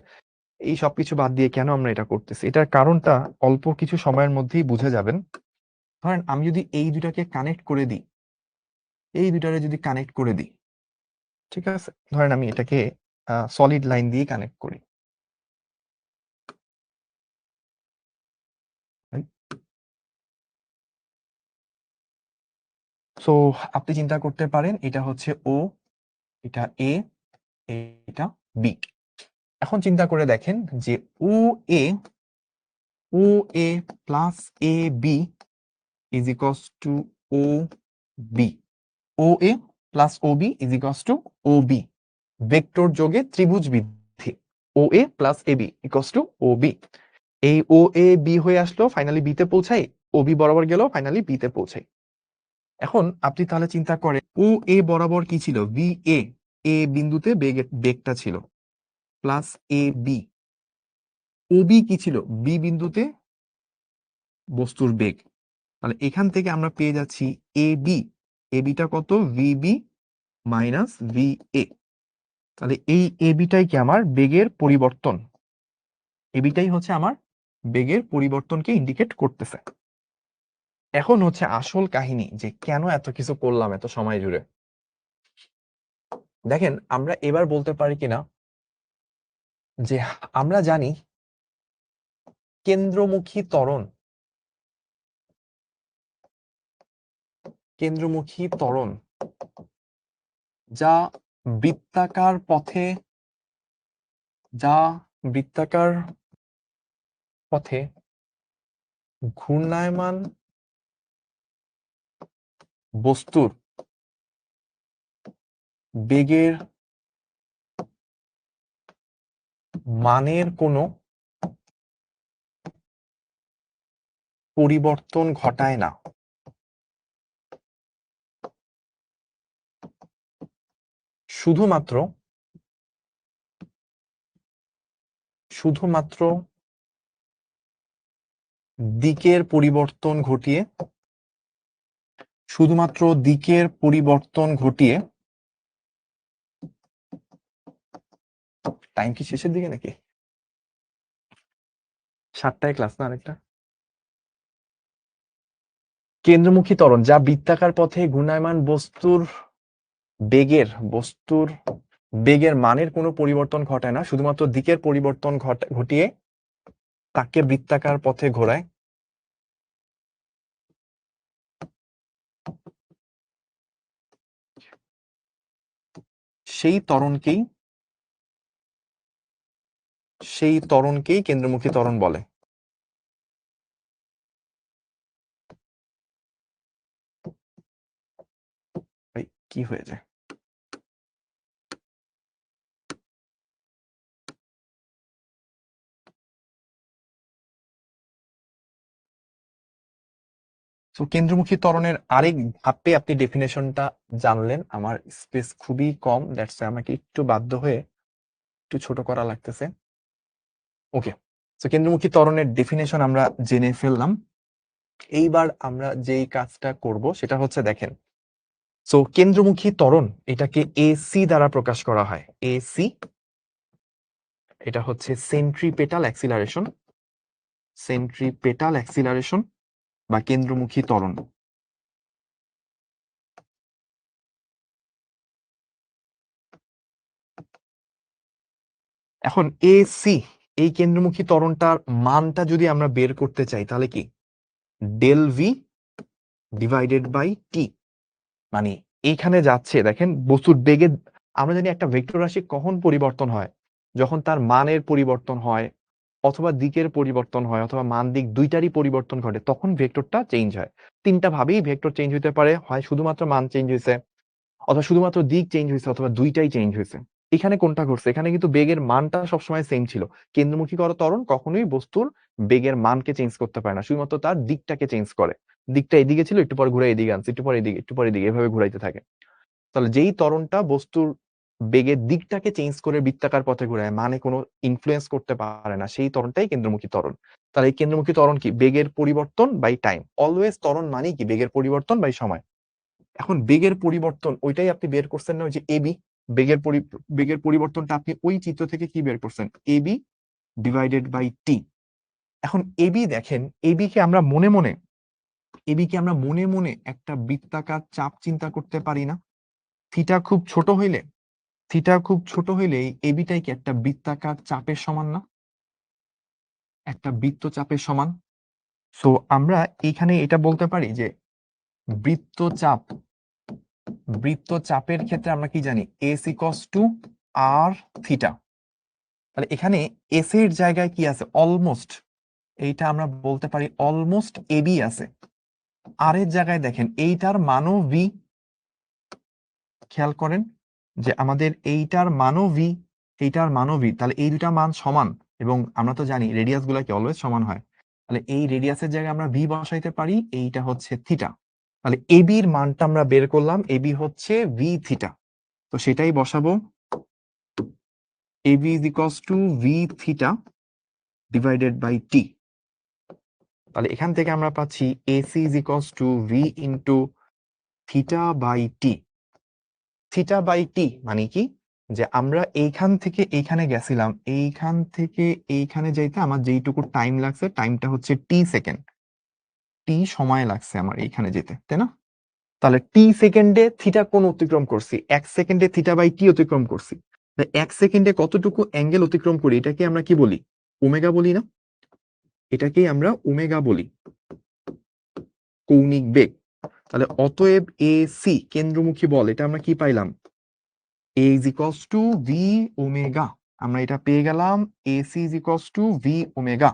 এই সবকিছু বাদ দিয়ে কেন আমরা এটা করতেছি? এটার কারণটা অল্প কিছু সময়ের মধ্যেই বুঝে যাবেন। ধরেন আমি যদি এই দুটাকে কানেক্ট করে দিই, এই দুটারে যদি কানেক্ট করে দিই, ঠিক আছে, ধরেন আমি এটাকে সলিড লাইন দিয়ে কানেক্ট করি। সো আপনি চিন্তা করতে পারেন এটা হচ্ছে ও, এটা এ, এটা বি। এখন চিন্তা করে দেখেন যে O A plus A B is equals to O B. O A plus O B is equals to O B. Vector যোগে ত্রিভুজ বৃদ্ধি। O A plus A B equals to O B. এই O A B হয়ে আসলো, finally বিতে পৌঁছাই, ও B বরাবর গেল, ফাইনালি বিতে পৌঁছাই। এখন আপনি তাহলে চিন্তা করেন ও এ বরাবর কি ছিল, ভি এ বিন্দুতে বেগটা ছিল, plus A B. O B কি ছিল, বি বিন্দুতে বস্তুর বেগ। তাহলে এখান থেকে আমরা পেয়ে যাচ্ছি এ বিটা কত, ভিবি মাইনাস ভি এ। তাহলে এই এ বিটাই কি আমার বেগের পরিবর্তন, এ বিটাই হচ্ছে আমার বেগের পরিবর্তনকে ইন্ডিকেট করতেছে। এখন হচ্ছে আসল কাহিনী যে কেন এত কিছু করলাম এত সময় জুড়ে। দেখেন আমরা এবার বলতে পারি কিনা যে আমরা জানি কেন্দ্রমুখী ত্বরণ যা বৃত্তাকার পথে ঘূর্ণায়মান বস্তুর বেগের মানের কোনো পরিবর্তন ঘটায় না। শুধুমাত্র দিকের পরিবর্তন ঘটিয়ে টাইম কি শেষের দিকে নাকি? 7টায় ক্লাস না আরেকটা। কেন্দ্রমুখী ত্বরণ যা বৃত্তাকার পথে ঘূর্ণায়মান বস্তুর বেগের মানের কোনো পরিবর্তন ঘটায় না, শুধুমাত্র দিকের পরিবর্তন ঘটিয়ে তাকে বৃত্তাকার পথে ঘোরায়। সেই ত্বরণকেই কেন্দ্রমুখী ত্বরণ বলে। কি হয়ে যায়? তো কেন্দ্রমুখী ত্বরণের আরেক ধাপে আপনি ডেফিনেশনটা জানলেন। আমার স্পেস খুবই কম, দ্যাটস আমাকে একটু বাধ্য হয়ে একটু ছোট করা লাগতেছে। ওকে, তো কেন্দ্রমুখী ত্বরণের ডেফিনেশন আমরা জেনে ফেললাম। এইবার আমরা যেই কাজটা করব সেটা হচ্ছে দেখেন, সো কেন্দ্রমুখী ত্বরণ এটাকে এসি দ্বারা প্রকাশ করা হয়। এসি এটা হচ্ছে সেন্ট্রিপেটাল অ্যাক্সিলারেশন বা কেন্দ্রমুখী ত্বরণ। এখন এসি এই কেন্দ্রমুখী ত্বরণটার মানটা যদি আমরা বের করতে চাই তাহলে কি, del b divided by t. মানে এইখানে যাচ্ছে দেখেন বস্তুর বেগে, আমরা জানি একটা ভেক্টর রাশি কখন পরিবর্তন হয়, যখন তার মানের পরিবর্তন হয় অথবা দিকের পরিবর্তন হয় অথবা মান দিক দুইটারই পরিবর্তন ঘটে, তখন ভেক্টরটা চেঞ্জ হয়। তিনটা ভাবেই ভেক্টর চেঞ্জ হতে পারে, হয় শুধুমাত্র মান চেঞ্জ হয়েছে, অথবা শুধুমাত্র দিক চেঞ্জ হয়েছে, অথবা দুইটাই চেঞ্জ হয়েছে। এখানে কোনটা ঘটছে, এখানে কিন্তু বেগের মানটা সবসময় সেম ছিল। কেন্দ্রমুখী ত্বরণ কখনোই বস্তুর বেগের মানকে চেঞ্জ করতে পারে না, শুধুমাত্র তার দিকটাকে চেঞ্জ করে। দিকটা এদিকে ছিল, একটু পর ঘুরে এদিকে আনছে, একটু পর এদিকে, একটু পর এদিকে, এভাবে ঘুরাইতে থাকে। তাহলে যেই ত্বরণটা বস্তুর বেগের দিকটাকে চেঞ্জ করে বৃত্তাকার পথে ঘুরায়, মানে কোনো ইনফ্লুয়েন্স করতে পারে না, সেই ত্বরণটাই কেন্দ্রমুখী ত্বরণ। তাহলে এই কেন্দ্রমুখী ত্বরণ কি, বেগের পরিবর্তন বাই টাইম। অলওয়েজ ত্বরণ মানে কি, বেগের পরিবর্তন বাই সময়। এখন বেগের পরিবর্তন ওইটাই আপনি বের করছেন না, ওই যে এবি, বেগের পরিবর্তনটা আপনি ওই চিত্র থেকে কি বের করছেন, এবি ডিভাইডেড বাই টি। এখন এবি দেখেন, এবিকে আমরা মনে মনে একটা বৃত্তাকার চাপ চিন্তা করতে পারি না? থিটা খুব ছোট হইলে এবিটাই কি একটা বৃত্তাকার চাপের সমান না, একটা বৃত্তচাপের সমান। সো আমরা এখানে এটা বলতে পারি যে বৃত্তচাপের ক্ষেত্রে আমরা কি জানি, S equals to R theta. তাহলে এখানে এস এর জায়গায় কি আছে? অলমোস্ট, এইটা আমরা বলতে পারি অলমোস্ট এবি আছে। আর এর জায়গায় দেখেন এইটার মানও ভি, খেয়াল করেন যে আমাদের এইটার মানও ভি, এইটার মানও ভি, তাহলে এই দুটা মান সমান, এবং আমরা তো জানি রেডিয়াস গুলা কি অলওয়েজ সমান হয়। তাহলে এই রেডিয়াসের জায়গায় আমরা ভি বসাইতে পারি, এইটা হচ্ছে থিটা। তাহলে এবি এর মানটা আমরা বের করলাম, এবি হচ্ছে ভি থিটা, তো সেটাই বসাবো। AB is equals to v theta divided by t. তাহলে এখান থেকে আমরা পাচ্ছি AC is equals to v into theta by t. Theta by t মানে কি, যে আমরা এইখান থেকে এইখানে গেছিলাম, এইখান থেকে এইখানে যাইতে আমার যেইটুকু টাইম লাগছে, টাইমটা হচ্ছে টি সেকেন্ড, টি সময় লাগছে আমার এইখানে যেতে, তাই না? তাহলে টি সেকেন্ডে থিটা কোণ অতিক্রম করছি, 1 সেকেন্ডে থিটা বাই টি অতিক্রম করছি। 1 সেকেন্ডে কতটুকু অ্যাঙ্গেল অতিক্রম করি, এটাকে আমরা কি বলি? ওমেগা বলি না? এটাকেই আমরা ওমেগা বলি, কৌণিক বেগ। তাহলে অতএব এ সি কেন্দ্রমুখী বল, এটা আমরা কি পাইলাম? A is equals to V omega. আমরা এটা পেয়ে গেলাম, AC is equals to V omega.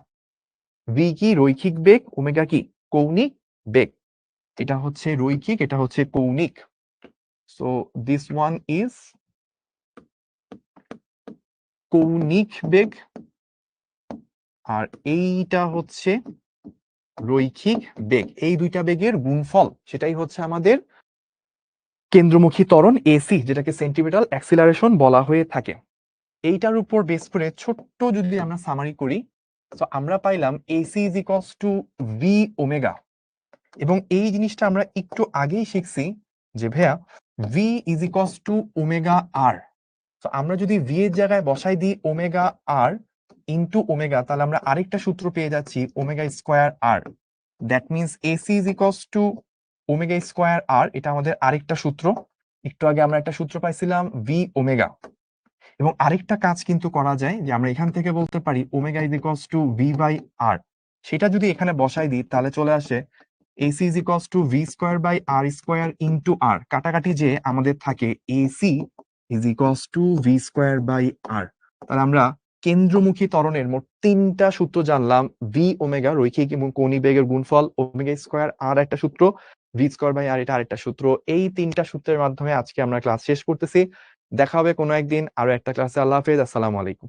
V কি? রৈখিক বেগ, ওমেগা কি? কৌণিক বেগ। এটা হচ্ছে রৈখিক, এটা হচ্ছে কৌণিক। সো দিস ওয়ান ইজ কৌণিক বেগ, আর এইটা হচ্ছে রৈখিক বেগ। এই দুইটা বেগের গুণফল, সেটাই হচ্ছে আমাদের কেন্দ্রমুখী ত্বরণ এসি, যেটাকে সেন্টিপিটাল অ্যাক্সিলারেশন বলা হয়ে থাকে। এইটার উপর বেস করে ছোট্ট যদি আমরা সামারি করি, তো আমরা পাইলাম AC is equals to v omega. এবং এই জিনিসটা আমরা একটু আগেই শিখছি যে ভাইয়া v is equals to omega r. তো আমরা যদি ভি এর জায়গায় বসাই দিই ওমেগা আর ইন্টু ওমেগা, তাহলে আমরা আরেকটা সূত্র পেয়ে যাচ্ছি, omega square R. That means AC is equals to omega square R, এটা আমাদের আরেকটা সূত্র। একটু আগে আমরা একটা সূত্র পাইছিলাম ভি ওমেগা। এবং আরেকটা কাজ কিন্তু করা যায়, যে আমরা এখান থেকে বলতে পারি omega is equals to V by R. সেটা যদি এখানে বসাই দিই, তাহলে চলে আসে AC is equals to V square by R square into R. কাটাকাটি যে আমাদের থাকে AC is equals to V square by R. তাহলে আমরা কেন্দ্রমুখী ত্বরণের মোট 3টা সূত্র জানলাম। ভি ওমেগা রৈখিক এবং কৌণিক বেগের গুণফল, ওমেগা স্কোয়ার আর একটা সূত্র, ভি স্কোয়ার বাই আর এটা আরেকটা সূত্র। এই 3টা সূত্রের মাধ্যমে আজকে আমরা ক্লাস শেষ করতেছি। দেখা হবে কোনো একদিন আরো একটা ক্লাসে। আল্লাহ হাফেজ, আসসালামু আলাইকুম।